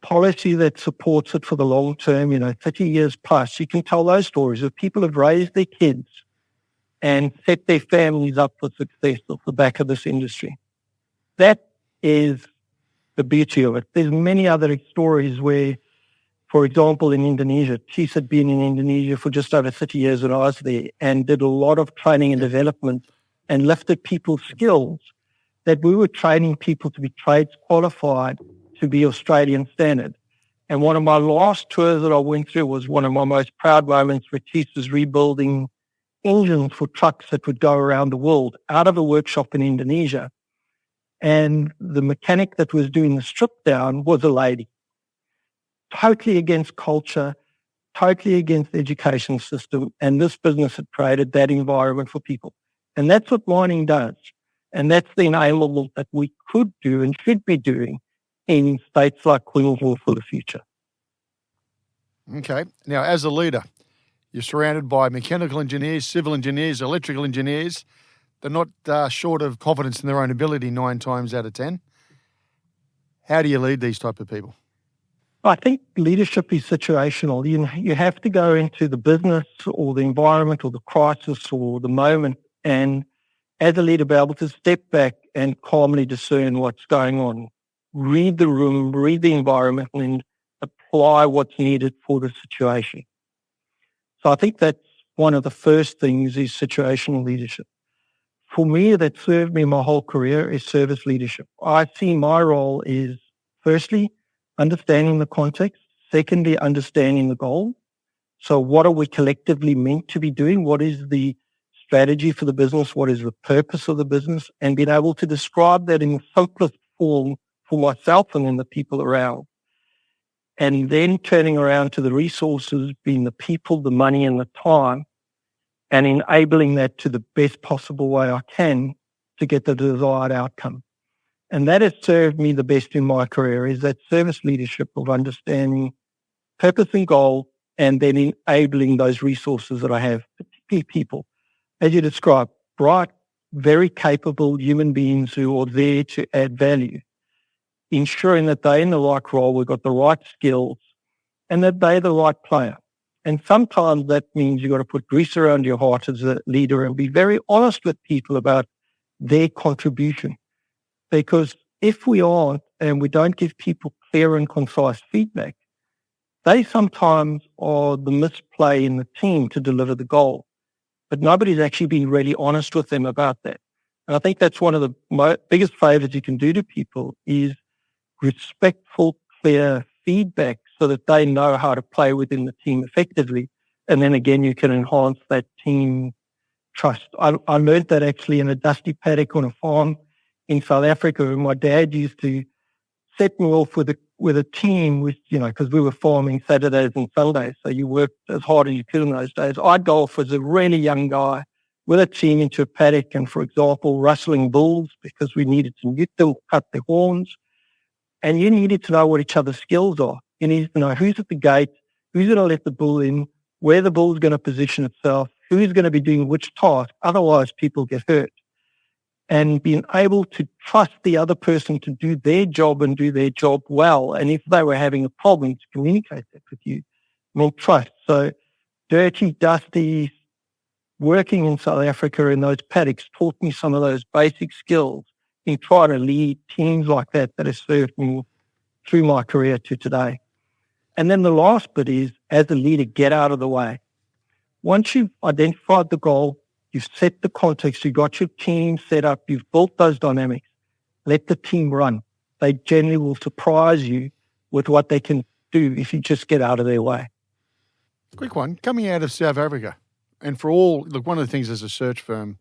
policy that supports it for the long term, 30 years plus, you can tell those stories of people who have raised their kids and set their families up for success off the back of this industry. That is the beauty of it. There's many other stories where, for example, in Indonesia, TIS had been in Indonesia for just over 30 years when I was there and did a lot of training and development and lifted people's skills that we were training people to be trades qualified to be Australian standard. And one of my last tours that I went through was one of my most proud moments where TIS was rebuilding engines for trucks that would go around the world out of a workshop in Indonesia. And the mechanic that was doing the strip down was a lady. Totally against culture, totally against the education system. And this business had created that environment for people. And that's what mining does. And that's the enablement that we could do and should be doing in states like Queensland for the future. Okay. Now, as a leader, you're surrounded by mechanical engineers, civil engineers, electrical engineers. They're not short of confidence in their own ability 9 times out of 10. How do you lead these type of people? I think leadership is situational. You have to go into the business or the environment or the crisis or the moment and as a leader be able to step back and calmly discern what's going on, read the room, read the environment and apply what's needed for the situation. So I think that's one of the first things is situational leadership. For me, that served me my whole career is service leadership. I see my role is firstly, understanding the context. Secondly, understanding the goal. So what are we collectively meant to be doing? What is the strategy for the business? What is the purpose of the business? And being able to describe that in the simplest form for myself and then the people around. And then turning around to the resources, being the people, the money and the time, and enabling that to the best possible way I can to get the desired outcome. And that has served me the best in my career is that service leadership of understanding purpose and goal and then enabling those resources that I have, particularly people. As you described, bright, very capable human beings who are there to add value, ensuring that they're in the right role, we've got the right skills, and that they're the right player. And sometimes that means you've got to put grease around your heart as a leader and be very honest with people about their contribution. Because if we aren't and we don't give people clear and concise feedback, they sometimes are the misplay in the team to deliver the goal. But nobody's actually been really honest with them about that. And I think that's one of the biggest favors you can do to people is respectful, clear feedback so that they know how to play within the team effectively. And then again, you can enhance that team trust. I learned that actually in a dusty paddock on a farm in South Africa, where my dad used to set me off with a team, which, because we were farming Saturdays and Sundays, so you worked as hard as you could in those days. I'd go off as a really young guy with a team into a paddock and, for example, rustling bulls because we needed to mute them, cut their horns. And you needed to know what each other's skills are. You needed to know who's at the gate, who's going to let the bull in, where the bull's going to position itself, who's going to be doing which task. Otherwise, people get hurt. And being able to trust the other person to do their job and do their job well. And if they were having a problem, to communicate that with you. Trust. So dirty, dusty, working in South Africa in those paddocks taught me some of those basic skills in trying to lead teams like that has served me through my career to today. And then the last bit is, as a leader, get out of the way. Once you've identified the goal, you've set the context, you've got your team set up, you've built those dynamics, let the team run. They generally will surprise you with what they can do if you just get out of their way. Quick one, coming out of South Africa, and for all, look, one of the things as a search firm,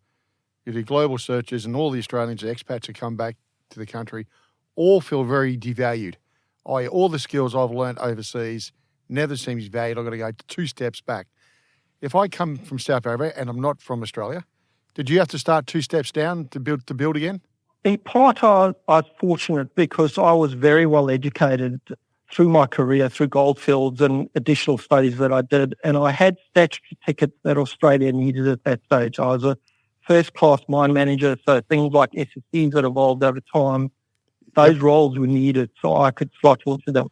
you do global searches and all the Australians, the expats who come back to the country, all feel very devalued. All the skills I've learned overseas never seems valued. I've got to go 2 steps back. If I come from South Africa and I'm not from Australia, did you have to start 2 steps down to build again? In part, I was fortunate because I was very well educated through my career, through Goldfields and additional studies that I did, and I had statutory tickets that Australia needed at that stage. I was a first-class mine manager, so things like SSCs that evolved over time, those roles were needed, so I could slot into them.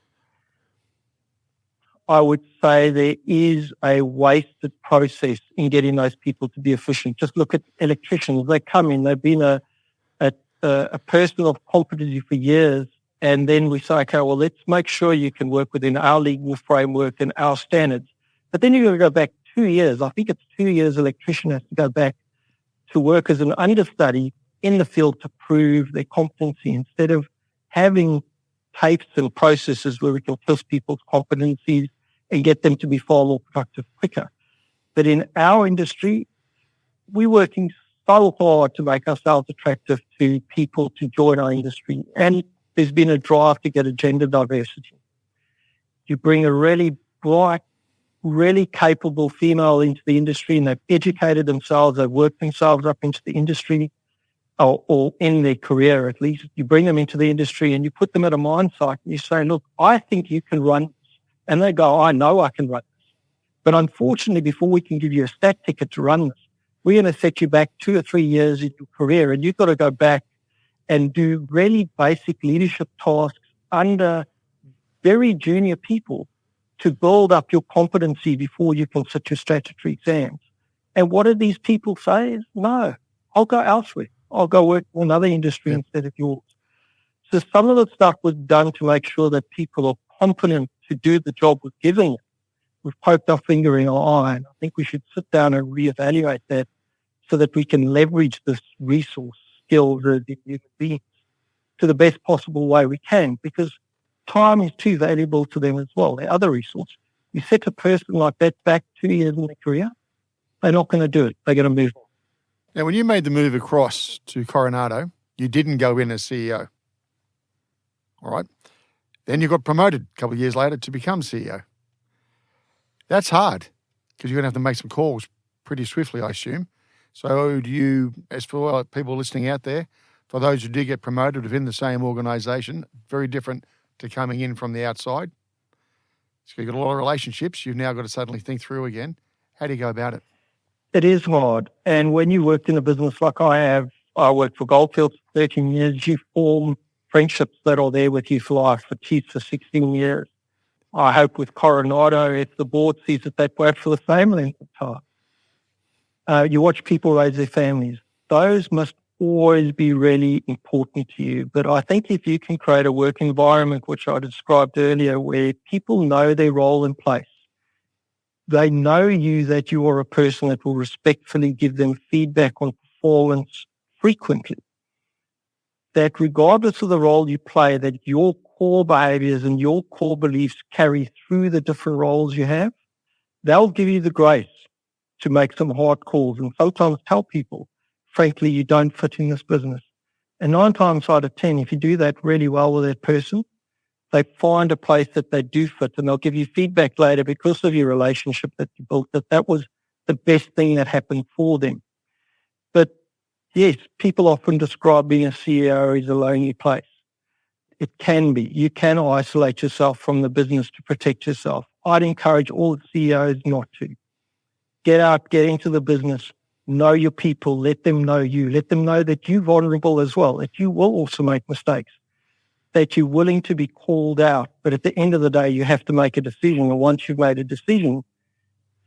I would say there is a wasted process in getting those people to be efficient. Just look at electricians. They come in, they've been a person of competency for years, and then we say, okay, well, let's make sure you can work within our legal framework and our standards. But then you've got to go back 2 years. I think it's 2 years electrician has to go back to work as an understudy in the field to prove their competency instead of having tapes and processes where we can test people's competencies and get them to be far more productive quicker. But in our industry, we're working so hard to make ourselves attractive to people to join our industry. And there's been a drive to get a gender diversity. You bring a really bright, really capable female into the industry and they've educated themselves, they've worked themselves up into the industry or in their career at least. You bring them into the industry and you put them at a mine site and you say, look, I think you can run this. And they go, I know I can run this. But unfortunately, before we can give you a stat ticket to run this, we're going to set you back 2 or 3 years in your career and you've got to go back and do really basic leadership tasks under very junior people to build up your competency before you can sit your statutory exams. And what do these people say? Is, no, I'll go elsewhere. I'll go work in another industry instead of yours. So some of the stuff was done to make sure that people are competent to do the job we're giving them. We've poked our finger in our eye, and I think we should sit down and reevaluate that so that we can leverage this resource, skills as human beings to the best possible way we can, because time is too valuable to them as well. They're other resource. You set a person like that back 2 years in their career, they're not going to do it. They're going to move on. Now, when you made the move across to Coronado, you didn't go in as CEO. All right. Then you got promoted a couple of years later to become CEO. That's hard because you're going to have to make some calls pretty swiftly, I assume. So do you, as for people listening out there, for those who do get promoted within the same organisation, very different to coming in from the outside. So you've got a lot of relationships. You've now got to suddenly think through again. How do you go about it? It is hard. And when you worked in a business like I have, I worked for Goldfields for 13 years, you form friendships that are there with you for life, for Chiefs for 16 years. I hope with Coronado, if the board sees it that way for the same length of time. You watch people raise their families. Those must always be really important to you. But I think if you can create a work environment, which I described earlier, where people know their role in place, they know you, that you are a person that will respectfully give them feedback on performance frequently, that regardless of the role you play, that your core behaviors and your core beliefs carry through the different roles you have, they'll give you the grace to make some hard calls and sometimes tell people, frankly, you don't fit in this business. And 9 times out of 10, if you do that really well with that person, they find a place that they do fit, and they'll give you feedback later because of your relationship that you built, that was the best thing that happened for them. But yes, people often describe being a CEO as a lonely place. It can be. You can isolate yourself from the business to protect yourself. I'd encourage all CEOs not to. Get out, get into the business, know your people, let them know you, let them know that you're vulnerable as well, that you will also make mistakes, that you're willing to be called out. But at the end of the day, you have to make a decision. And once you've made a decision,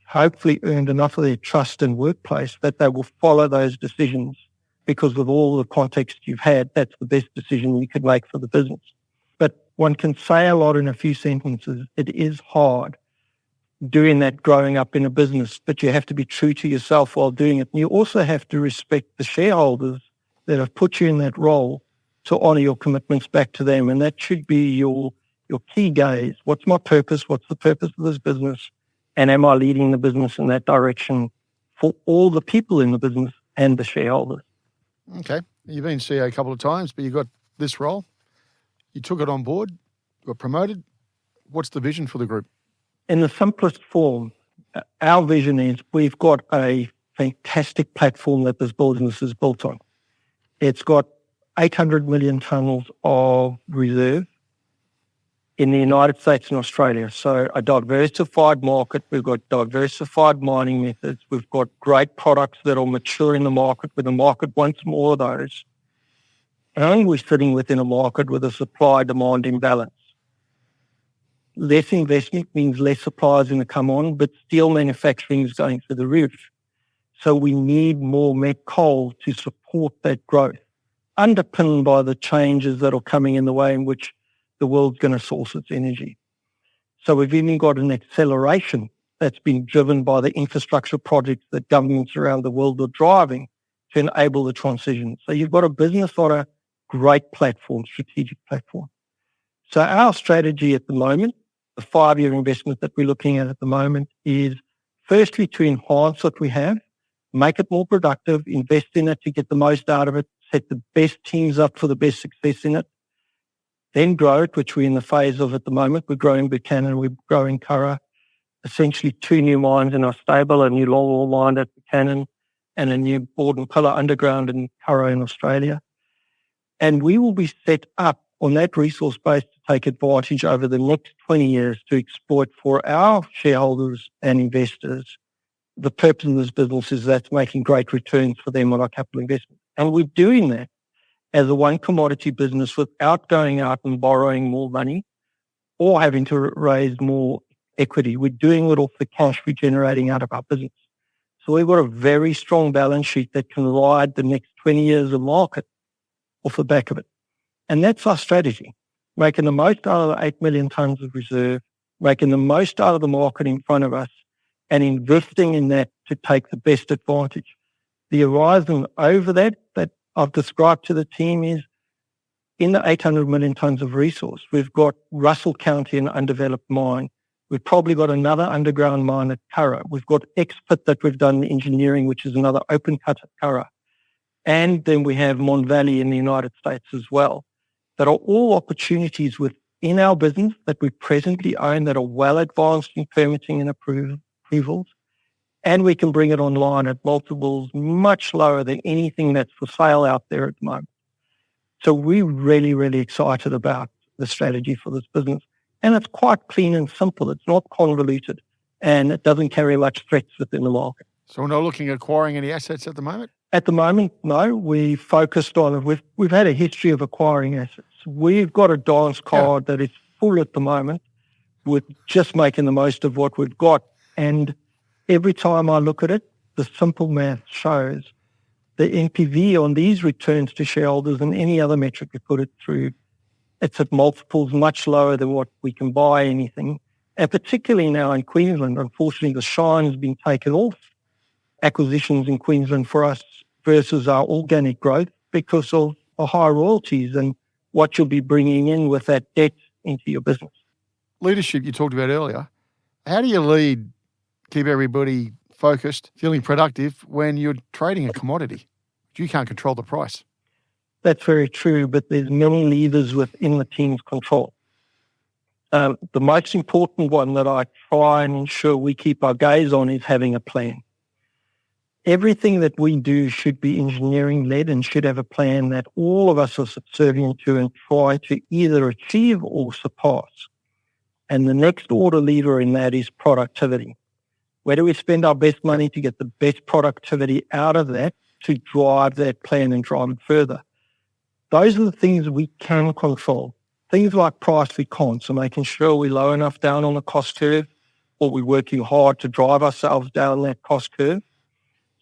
hopefully earned enough of their trust and workplace that they will follow those decisions, because with all the context you've had, that's the best decision you could make for the business. But one can say a lot in a few sentences. It is hard doing that growing up in a business, but you have to be true to yourself while doing it. And you also have to respect the shareholders that have put you in that role to honour your commitments back to them. And that should be your key gaze. What's my purpose? What's the purpose of this business? And am I leading the business in that direction for all the people in the business and the shareholders? Okay. You've been CEO a couple of times, but you got this role. You took it on board, got promoted. What's the vision for the group? In the simplest form, our vision is we've got a fantastic platform that this business is built on. It's got 800 million tonnes of reserve in the United States and Australia. So a diversified market. We've got diversified mining methods. We've got great products that are mature in the market, where the market wants more of those. And we're sitting within a market with a supply-demand imbalance. Less investment means less suppliers going to come on, but steel manufacturing is going through the roof. So we need more met coal to support that growth, underpinned by the changes that are coming in the way in which the world's going to source its energy. So we've even got an acceleration that's been driven by the infrastructure projects that governments around the world are driving to enable the transition. So you've got a business on a great platform, strategic platform. So our strategy at the moment, the 5-year investment that we're looking at the moment, is firstly to enhance what we have, make it more productive, invest in it to get the most out of it, set the best teams up for the best success in it, then grow it, which we're in the phase of at the moment. We're growing Buchanan, we're growing Curragh, essentially 2 new mines in our stable, a new longwall mine at Buchanan and a new board and pillar underground in Curragh in Australia. And we will be set up on that resource base to take advantage over the next 20 years to exploit for our shareholders and investors. The purpose of this business is that's making great returns for them on our capital investment. And we're doing that as a one commodity business without going out and borrowing more money or having to raise more equity. We're doing it off the cash we're generating out of our business. So we've got a very strong balance sheet that can ride the next 20 years of market off the back of it. And that's our strategy, making the most out of the 8 million tonnes of reserve, making the most out of the market in front of us, and investing in that to take the best advantage. The horizon over that I've described to the team is in the 800 million tonnes of resource. We've got Russell County, an undeveloped mine. We've probably got another underground mine at Curragh. We've got X-Pit that we've done the engineering, which is another open cut at Curragh. And then we have Mon Valley in the United States as well. That are all opportunities within our business that we presently own that are well advanced in permitting and approvals. And we can bring it online at multiples much lower than anything that's for sale out there at the moment. So we're really, really excited about the strategy for this business. And it's quite clean and simple. It's not convoluted, and it doesn't carry much threats within the market. So we're not looking at acquiring any assets at the moment? At the moment, no. We focused on it. We've had a history of acquiring assets. We've got a dance card that is full at the moment with just making the most of what we've got. And every time I look at it, the simple math shows the NPV on these returns to shareholders and any other metric we put it through, it's at multiples much lower than what we can buy anything. And particularly now in Queensland, unfortunately, the shine has been taken off acquisitions in Queensland for us versus our organic growth because of the high royalties and what you'll be bringing in with that debt into your business. Leadership you talked about earlier. How do you lead, keep everybody focused, feeling productive when you're trading a commodity? You can't control the price. That's very true, but there's many levers within the team's control. The most important one that I try and ensure we keep our gaze on is having a plan. Everything that we do should be engineering-led and should have a plan that all of us are subservient to and try to either achieve or surpass. And the next order lever in that is productivity. Where do we spend our best money to get the best productivity out of that to drive that plan and drive it further? Those are the things we can control. Things like price we can't, so making sure we're low enough down on the cost curve, or we're working hard to drive ourselves down that cost curve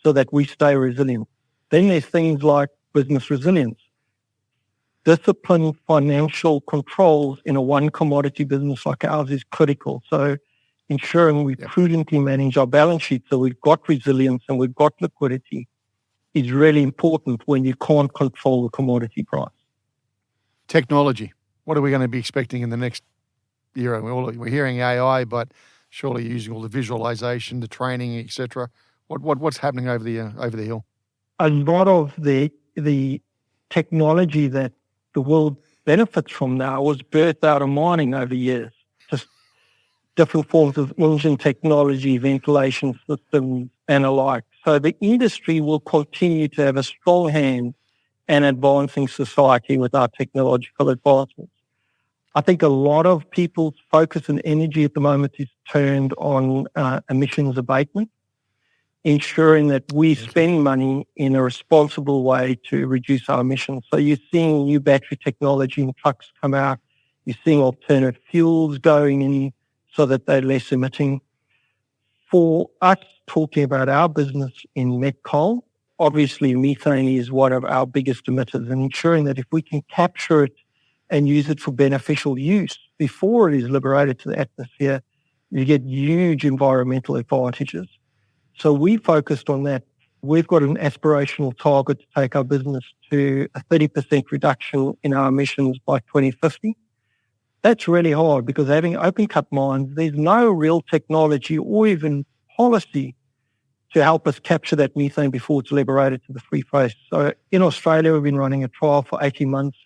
so that we stay resilient. Then there's things like business resilience. Disciplined financial controls in a one commodity business like ours is critical. So ensuring we prudently manage our balance sheet so we've got resilience and we've got liquidity is really important when you can't control the commodity price. Technology. What are we going to be expecting in the next year? We're hearing AI, but surely using all the visualization, the training, etc. What's happening over the hill? A lot of the technology that the world benefits from now was birthed out of mining over years. Just different forms of engine technology, ventilation systems, and alike. So the industry will continue to have a strong hand in advancing society with our technological advancements. I think a lot of people's focus and energy at the moment is turned on emissions abatement, ensuring that we spend money in a responsible way to reduce our emissions. So you're seeing new battery technology in trucks come out. You're seeing alternate fuels going in so that they're less emitting. For us, talking about our business in met coal, obviously methane is one of our biggest emitters, and ensuring that if we can capture it and use it for beneficial use before it is liberated to the atmosphere, you get huge environmental advantages. So we focused on that. We've got an aspirational target to take our business to a 30% reduction in our emissions by 2050. That's really hard because having open cut mines, there's no real technology or even policy to help us capture that methane before it's liberated to the free face. So in Australia, we've been running a trial for 18 months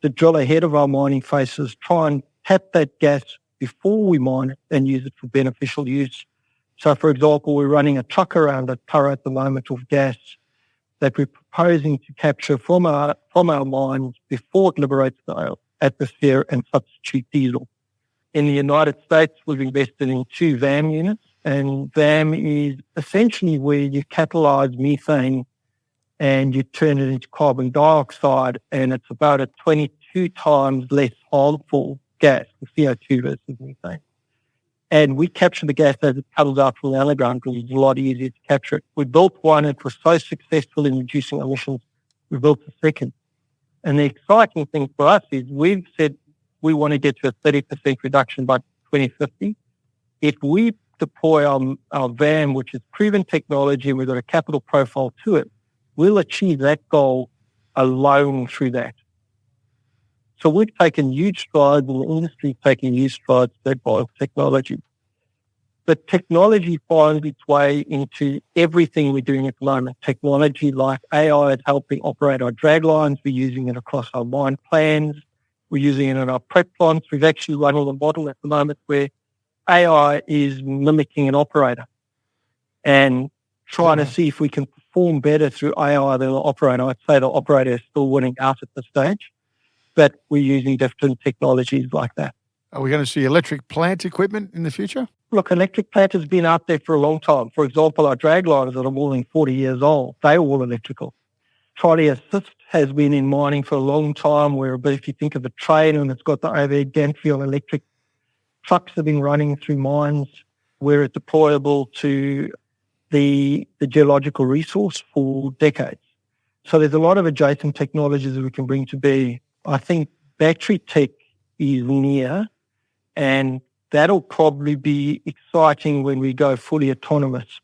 to drill ahead of our mining faces, try and tap that gas before we mine it and use it for beneficial use. So, for example, we're running a truck around a Curragh at the moment of gas that we're proposing to capture from our mines before it liberates the atmosphere and substitute diesel. In the United States, we've invested in 2 VAM units, and VAM is essentially where you catalyze methane and you turn it into carbon dioxide, and it's about a 22 times less harmful gas, the CO2 versus methane. And we capture the gas as it comes out from the underground because it's a lot easier to capture it. We built one, it was so successful in reducing emissions, we built a second. And the exciting thing for us is we've said we want to get to a 30% reduction by 2050. If we deploy our VAM, which is proven technology, and we've got a capital profile to it, we'll achieve that goal alone through that. So we've taken huge strides, and the industry's taking huge strides to advance technology. But technology finds its way into everything we're doing at the moment. Technology like AI is helping operate our drag lines. We're using it across our mine plans. We're using it in our prep plants. We've actually run a model at the moment where AI is mimicking an operator and trying to see if we can perform better through AI than the operator. I'd say the operator is still winning out at this stage, but we're using different technologies like that. Are we going to see electric plant equipment in the future? Look, electric plant has been out there for a long time. For example, our drag lines that are more than 40 years old, they're all electrical. Trolley assist has been in mining for a long time, where if you think of a train and it's got the overhead gantry on electric, trucks have been running through mines where it's deployable to the geological resource for decades. So there's a lot of adjacent technologies that we can bring to bear. I think battery tech is near, and that'll probably be exciting when we go fully autonomous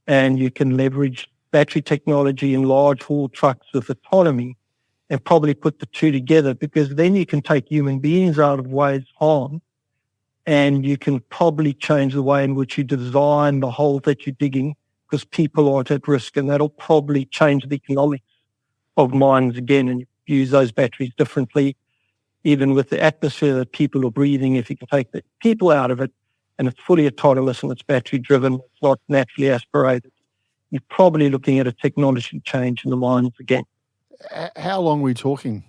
and you can leverage battery technology in large haul trucks with autonomy and probably put the two together, because then you can take human beings out of ways harm, and you can probably change the way in which you design the hole that you're digging, because people aren't at risk, and that'll probably change the economics of mines again, and you use those batteries differently, even with the atmosphere that people are breathing. If you can take the people out of it and it's fully autonomous and it's battery driven, it's not naturally aspirated, you're probably looking at a technology change in the mines again. How long are we talking?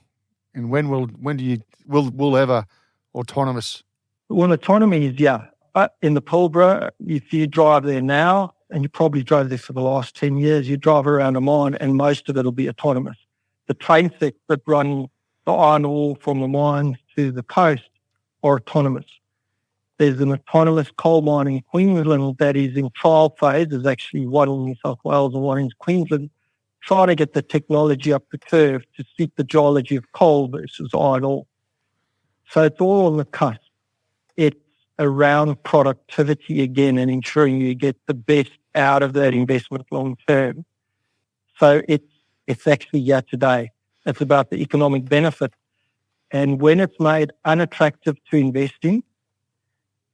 And when will ever autonomous? Well, autonomy is, in the Pilbara, if you drive there now, and you probably drove there for the last 10 years, you drive around a mine and most of it will be autonomous. The train sets that run the iron ore from the mine to the coast are autonomous. There's an autonomous coal mine in Queensland that is in trial phase. There's actually one in New South Wales and one in Queensland, trying to get the technology up the curve to suit the geology of coal versus iron ore. So it's all on the cusp. It's around productivity again and ensuring you get the best out of that investment long term. So it's actually here today. It's about the economic benefit. And when it's made unattractive to invest in,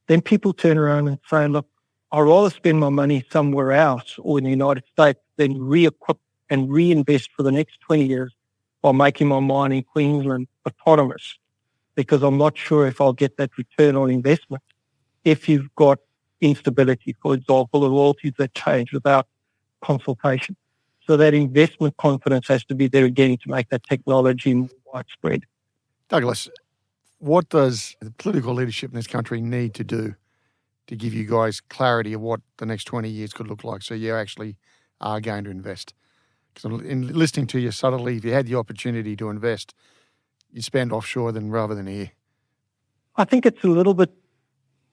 then people turn around and say, look, I'd rather spend my money somewhere else or in the United States than re-equip and reinvest for the next 20 years by making my mine in Queensland autonomous, because I'm not sure if I'll get that return on investment if you've got instability, for example, the royalties that change without consultation. So that investment confidence has to be there again to make that technology more widespread. Douglas, what does the political leadership in this country need to do to give you guys clarity of what the next 20 years could look like so you actually are going to invest? Because in listening to you subtly, if you had the opportunity to invest, you'd spend offshore rather than here. I think it's a little bit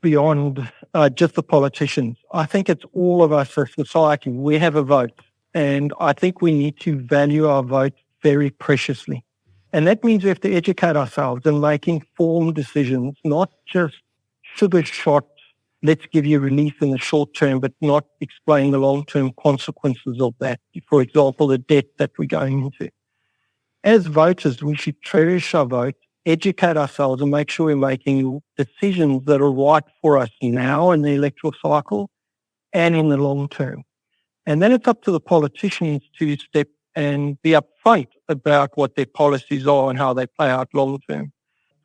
beyond just the politicians. I think it's all of us as society. We have a vote, and I think we need to value our vote very preciously. And that means we have to educate ourselves and make informed decisions, not just sugar shot, let's give you relief in the short term, but not explain the long-term consequences of that. For example, the debt that we're going into. As voters, we should cherish our vote, educate ourselves and make sure we're making decisions that are right for us now in the electoral cycle and in the long term. And then it's up to the politicians to step and be upfront about what their policies are and how they play out long term.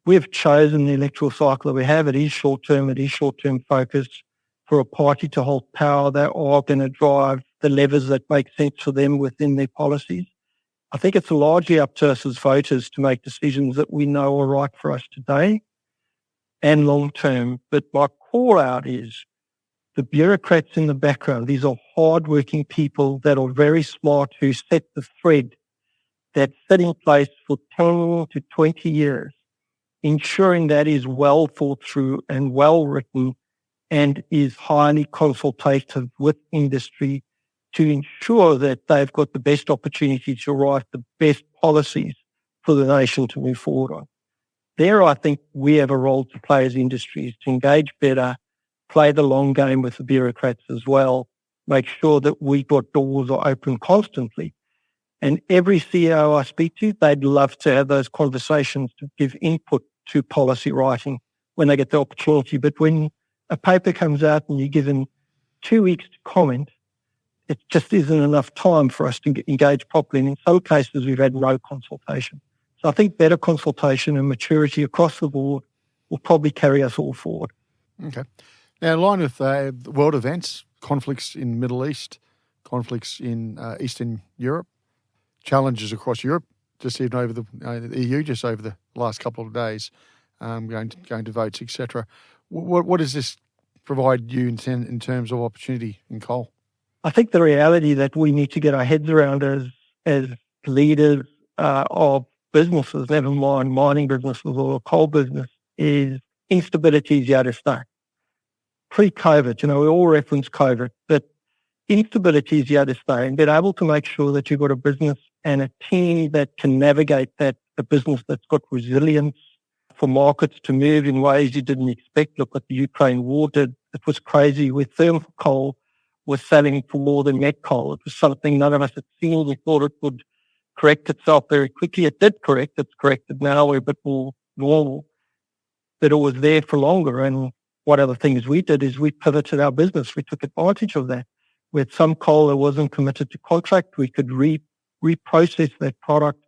We've chosen the electoral cycle that we have. It is short term focused for a party to hold power. They are going to drive the levers that make sense for them within their policies. I think it's largely up to us as voters to make decisions that we know are right for us today and long term. But my call out is the bureaucrats in the background. These are hardworking people that are very smart, who set the thread that's set in place for 10 to 20 years, ensuring that is well thought through and well written and is highly consultative with industry to ensure that they've got the best opportunity to write the best policies for the nation to move forward on. There, I think we have a role to play as industries to engage better, play the long game with the bureaucrats as well, make sure that we got doors are open constantly. And every CEO I speak to, they'd love to have those conversations to give input to policy writing when they get the opportunity. But when a paper comes out and you're given 2 weeks to comment, it just isn't enough time for us to engage properly. And in some cases, we've had no consultation. So I think better consultation and maturity across the board will probably carry us all forward. Okay. Now, in line with world events, conflicts in the Middle East, conflicts in Eastern Europe, challenges across Europe, just even over the EU, just over the last couple of days, going to votes, etc. What does this provide you in terms of opportunity in coal? I think the reality that we need to get our heads around as leaders of businesses, never mind mining businesses or coal business, is instability is here to stay. Pre-COVID, we all reference COVID, but instability is here to stay, and being able to make sure that you've got a business and a team that can navigate that, a business that's got resilience for markets to move in ways you didn't expect. Look what the Ukraine war did. It was crazy with thermal coal. was selling for more than met coal. It was something none of us had seen. We thought it would correct itself very quickly. It did correct. It's corrected now. We're a bit more normal. But it was there for longer. And one of the things we did is we pivoted our business. We took advantage of that. With some coal that wasn't committed to contract, we could reprocess that product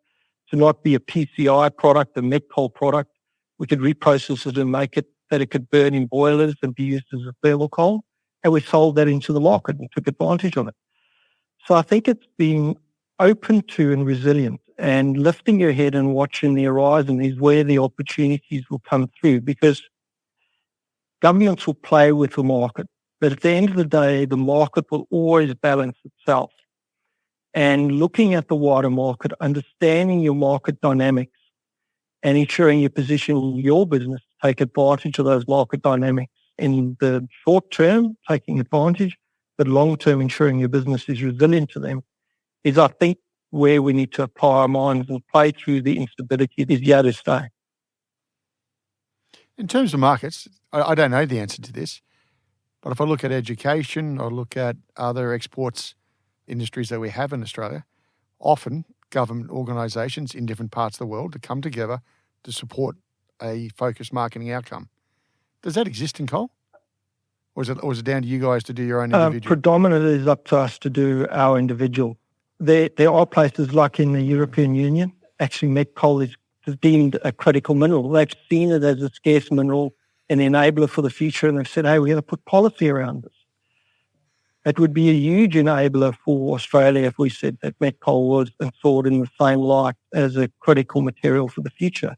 to not be a PCI product, a met coal product. We could reprocess it and make it that it could burn in boilers and be used as a thermal coal. And we sold that into the market and took advantage of it. So I think it's being open to and resilient, and lifting your head and watching the horizon is where the opportunities will come through, because governments will play with the market. But at the end of the day, the market will always balance itself. And looking at the wider market, understanding your market dynamics and ensuring you position your business to take advantage of those market dynamics in the short term, taking advantage, but long term ensuring your business is resilient to them, is, I think, where we need to apply our minds and play through the instability is here to stay. In terms of markets, I don't know the answer to this, but if I look at education, I look at other exports industries that we have in Australia, often government organisations in different parts of the world to come together to support a focused marketing outcome. Does that exist in coal? Or is it down to you guys to do your own individual? Predominantly it's up to us to do our individual. There are places like in the European Union, actually met coal is deemed a critical mineral. They've seen it as a scarce mineral, an enabler for the future, and they've said, hey, we're going to put policy around this. It would be a huge enabler for Australia if we said that met coal was thought in the same light as a critical material for the future.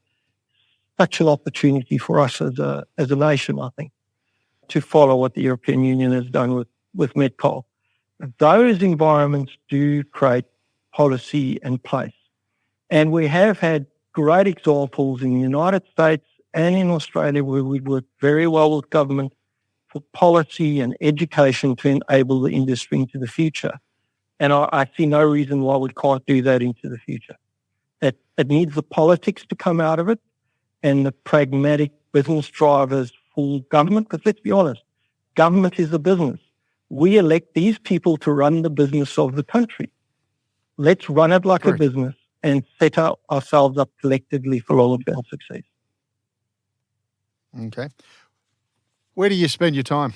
Such an opportunity for us as a nation, I think, to follow what the European Union has done with met coal. Those environments do create policy in place. And we have had great examples in the United States and in Australia where we work very well with government for policy and education to enable the industry into the future. And I see no reason why we can't do that into the future. It needs the politics to come out of it and the pragmatic business drivers for government, because let's be honest, government is a business. We elect these people to run the business of the country. Let's run it like a business and set ourselves up collectively for long-term success. Okay. Where do you spend your time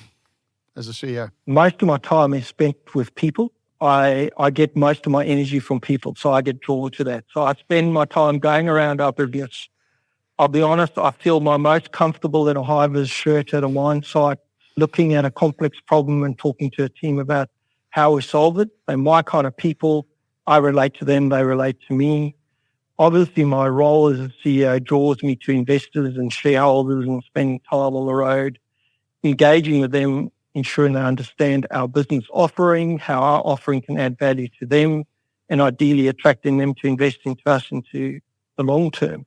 as a CEO? Most of my time is spent with people. I get most of my energy from people, so I get drawn to that. So I spend my time going around our business. I'll be honest, I feel my most comfortable in a high-vis shirt at a mine site, looking at a complex problem and talking to a team about how we solve it. They're my kind of people. I relate to them. They relate to me. Obviously, my role as a CEO draws me to investors and shareholders and spending time on the road, engaging with them, ensuring they understand our business offering, how our offering can add value to them, and ideally attracting them to invest into us into the long term.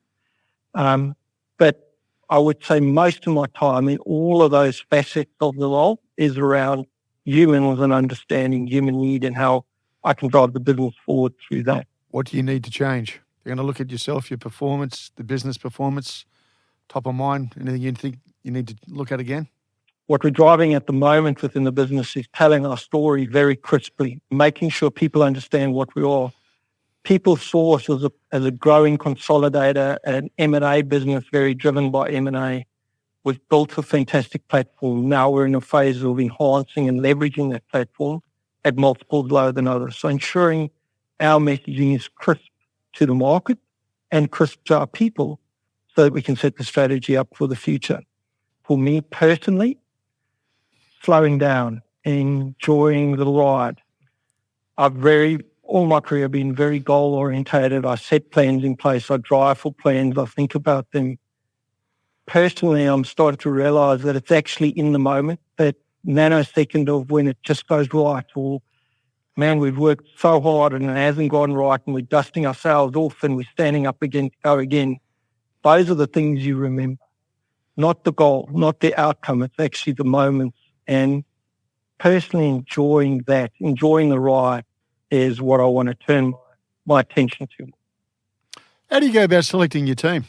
But I would say most of my time in all of those facets of the role is around humans and understanding human need and how I can drive the business forward through that. What do you need to change? You're going to look at yourself, your performance, the business performance, top of mind, anything you think you need to look at again? What we're driving at the moment within the business is telling our story very crisply, making sure people understand what we are. People saw us as a growing consolidator, an M&A business very driven by M&A. We've built a fantastic platform. Now we're in a phase of enhancing and leveraging that platform at multiples lower than others. So ensuring our messaging is crisp to the market and crisp to our people so that we can set the strategy up for the future. For me personally, slowing down, enjoying the ride. All my career been very goal-orientated. I set plans in place. I drive for plans. I think about them. Personally, I'm starting to realize that it's actually in the moment, that nanosecond of when it just goes right, or, man, we've worked so hard and it hasn't gone right and we're dusting ourselves off and we're standing up again to go again. Those are the things you remember, not the goal, not the outcome. It's actually the moments. And personally enjoying that, enjoying the ride, is what I want to turn my attention to. How do you go about selecting your team?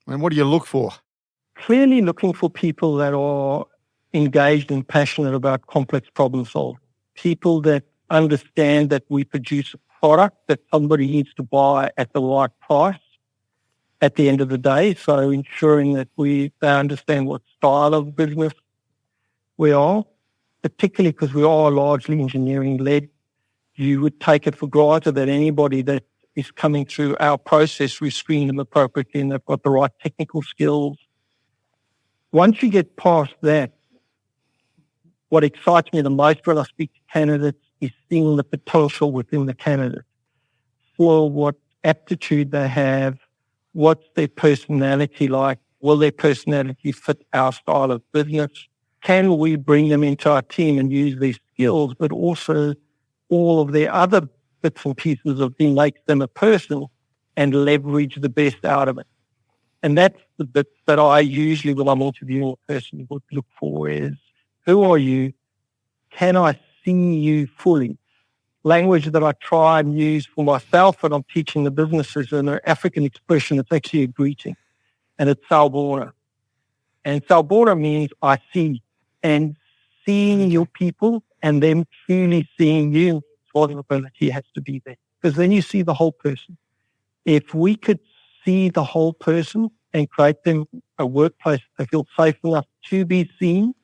And what do you look for? Clearly looking for people that are engaged and passionate about complex problem solving. people that understand that we produce a product that somebody needs to buy at the right price at the end of the day. So ensuring that they understand what style of business we are, particularly because we are largely engineering-led. You would take it for granted that anybody that is coming through our process, we screen them appropriately and they've got the right technical skills. Once you get past that, what excites me the most when I speak to candidates is seeing the potential within the candidate for what aptitude they have, what's their personality like, will their personality fit our style of business, can we bring them into our team and use these skills, but also all of their other bits and pieces of being make them a person and leverage the best out of it. And that's the bit that I usually, when I'm interviewing a person, would look for is, who are you? Can I see you fully? Language that I try and use for myself when I'm teaching the businesses in an African expression, it's actually a greeting. And it's Sawubona. And Sawubona means I see. And seeing your people and them truly seeing you, vulnerability has to be there. Because then you see the whole person. If we could see the whole person and create them a workplace that feels safe enough to be seen,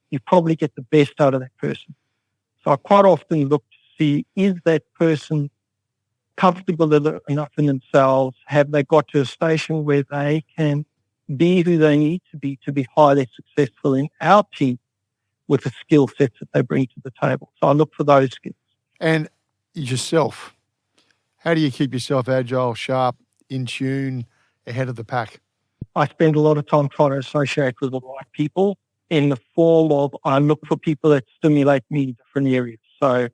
you probably get the best out of that person. So I quite often look to see, is that person comfortable enough in themselves? Have they got to a station where they can be who they need to be highly successful in our team with the skill sets that they bring to the table? So I look for those skills. And yourself, how do you keep yourself agile, sharp, in tune, ahead of the pack? I spend a lot of time trying to associate with the right people in the form of I look for people that stimulate me in different areas. So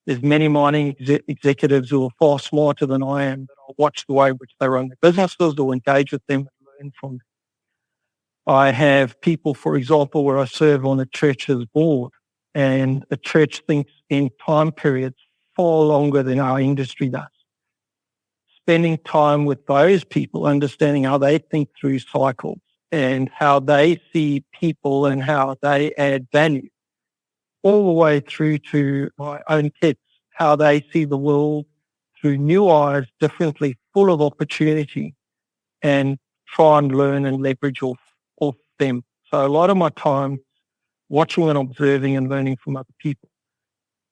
there's many mining executives who are far smarter than I am, but I'll watch the way in which they run their businesses or engage with them and learn from them. I have people, for example, where I serve on a church's board, and the church thinks in time periods far longer than our industry does. Spending time with those people, understanding how they think through cycles and how they see people and how they add value, all the way through to my own kids, how they see the world through new eyes, differently, full of opportunity, and try and learn and leverage off them. So a lot of my time watching and observing and learning from other people.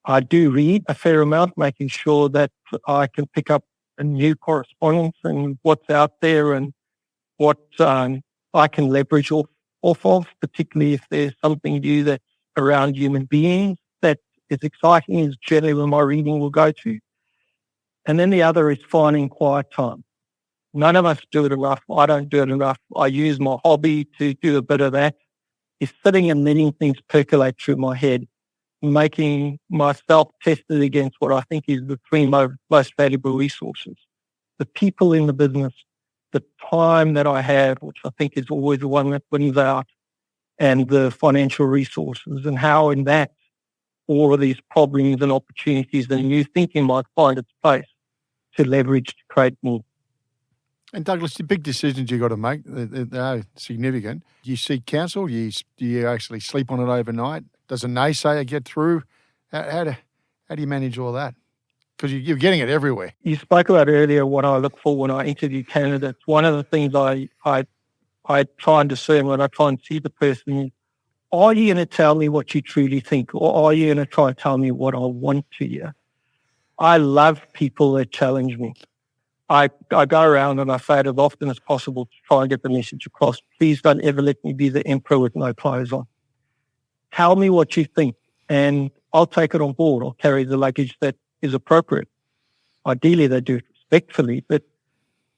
I do read a fair amount, making sure that I can pick up a new correspondence and what's out there and what I can leverage off of, particularly if there's something new that's around human beings that is exciting, is generally where my reading will go to. And then the other is finding quiet time. None of us do it enough. I don't do it enough. I use my hobby to do a bit of that. Is sitting and letting things percolate through my head, making myself tested against what I think is the three most valuable resources. The people in the business, the time that I have, which I think is always the one that wins out, and the financial resources, and how in that all of these problems and opportunities and new thinking might find its place to leverage to create more. And Douglas, the big decisions you've got to make, they're significant. Do you seek counsel? Do you actually sleep on it overnight? Does a naysayer get through? How do you manage all that? Because you're getting it everywhere. You spoke about earlier what I look for when I interview candidates. One of the things I try and discern when I try and see the person is, are you going to tell me what you truly think, or are you going to try and tell me what I want to hear? I love people that challenge me. I go around and I say it as often as possible to try and get the message across. Please don't ever let me be the emperor with no clothes on. Tell me what you think, and I'll take it on board. I'll carry the luggage that is appropriate. Ideally, they do it respectfully, but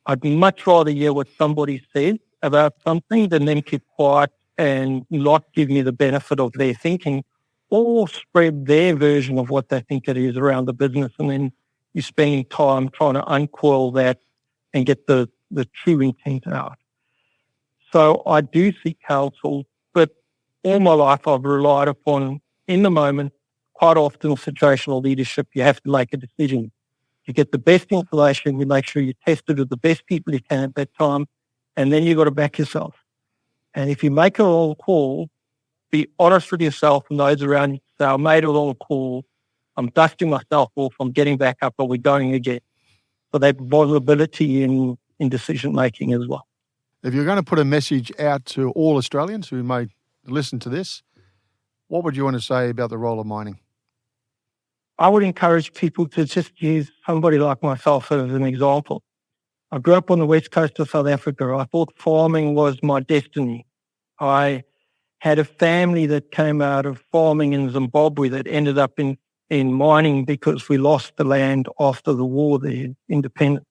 I'd much rather hear what somebody says about something than them keep quiet and not give me the benefit of their thinking, or spread their version of what they think it is around the business, and then you're spending time trying to uncoil that and get the true intent out. So I do seek counsel, but all my life I've relied upon, in the moment, quite often situational leadership. You have to make a decision. You get the best information, you make sure you test it with the best people you can at that time, and then you've got to back yourself. And if you make a wrong call, be honest with yourself and those around you. Say, I made a wrong call. I'm dusting myself off, I'm getting back up, or we're going again. So that vulnerability in decision making as well. If you're going to put a message out to all Australians who may listen to this, what would you want to say about the role of mining? I would encourage people to just use somebody like myself as an example. I grew up on the west coast of South Africa. I thought farming was my destiny. I had a family that came out of farming in Zimbabwe that ended up in mining because we lost the land after the war, the independence.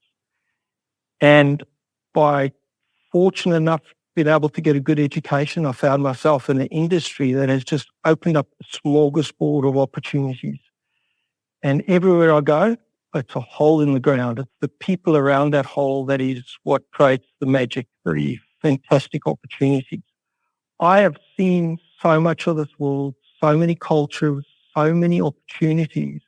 And by fortunate enough being able to get a good education, I found myself in an industry that has just opened up a smorgasbord of opportunities. And everywhere I go, it's a hole in the ground. It's the people around that hole that is what creates the magic, the fantastic opportunities. I have seen so much of this world, so many cultures, so many opportunities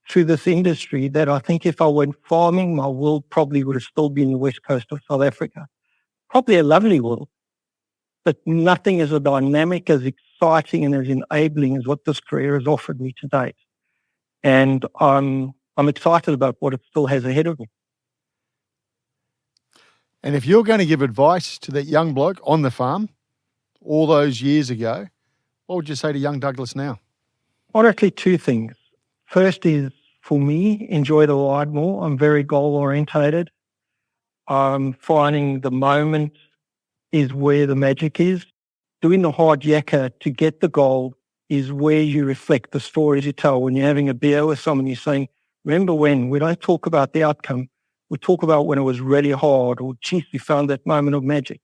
through this industry that I think if I went farming, my world probably would have still been the west coast of South Africa. Probably a lovely world, but nothing as dynamic, as exciting and as enabling as what this career has offered me to date. And I'm excited about what it still has ahead of me. And if you're going to give advice to that young bloke on the farm all those years ago, what would you say to young Douglas now? Honestly, two things. First is, for me, enjoy the ride more. I'm very goal-orientated. I'm finding the moment is where the magic is. Doing the hard yakka to get the goal is where you reflect the stories you tell. When you're having a beer with someone, you're saying, remember when? We don't talk about the outcome. We talk about when it was really hard, or, geez, we found that moment of magic.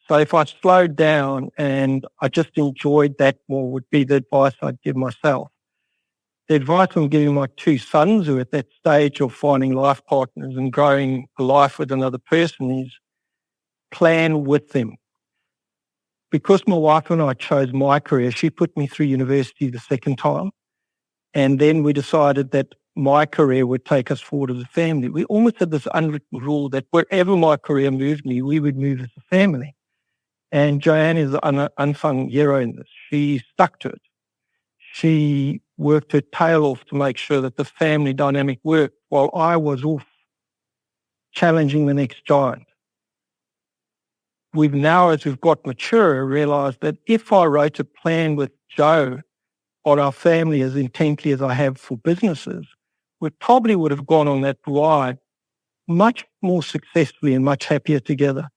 So if I slowed down and I just enjoyed that more would be the advice I'd give myself. The advice I'm giving my two sons who are at that stage of finding life partners and growing a life with another person is plan with them. Because my wife and I chose my career, she put me through university the second time. And then we decided that my career would take us forward as a family. We almost had this unwritten rule that wherever my career moved me, we would move as a family. And Joanne is an unsung hero in this. She stuck to it. She worked her tail off to make sure that the family dynamic worked while I was off challenging the next giant. We've now, as we've got mature, realised that if I wrote a plan with Joe on our family as intently as I have for businesses, we probably would have gone on that ride much more successfully and much happier together.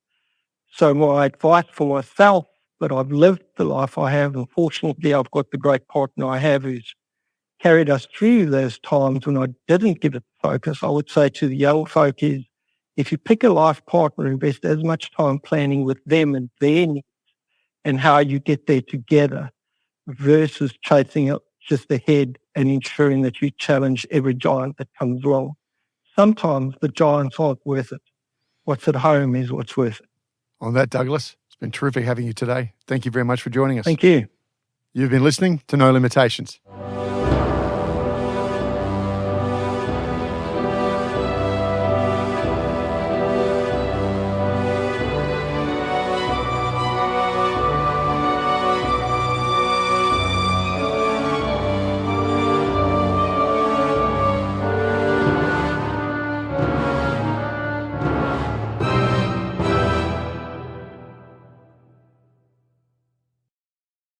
So my advice for myself, that I've lived the life I have, and fortunately I've got the great partner I have who's carried us through those times when I didn't give it focus, I would say to the young folk is, if you pick a life partner, invest as much time planning with them and their needs and how you get there together versus chasing it just ahead and ensuring that you challenge every giant that comes along. Sometimes the giants aren't worth it. What's at home is what's worth it. On that, Douglas, it's been terrific having you today. Thank you very much for joining us. Thank you. You've been listening to No Limitations.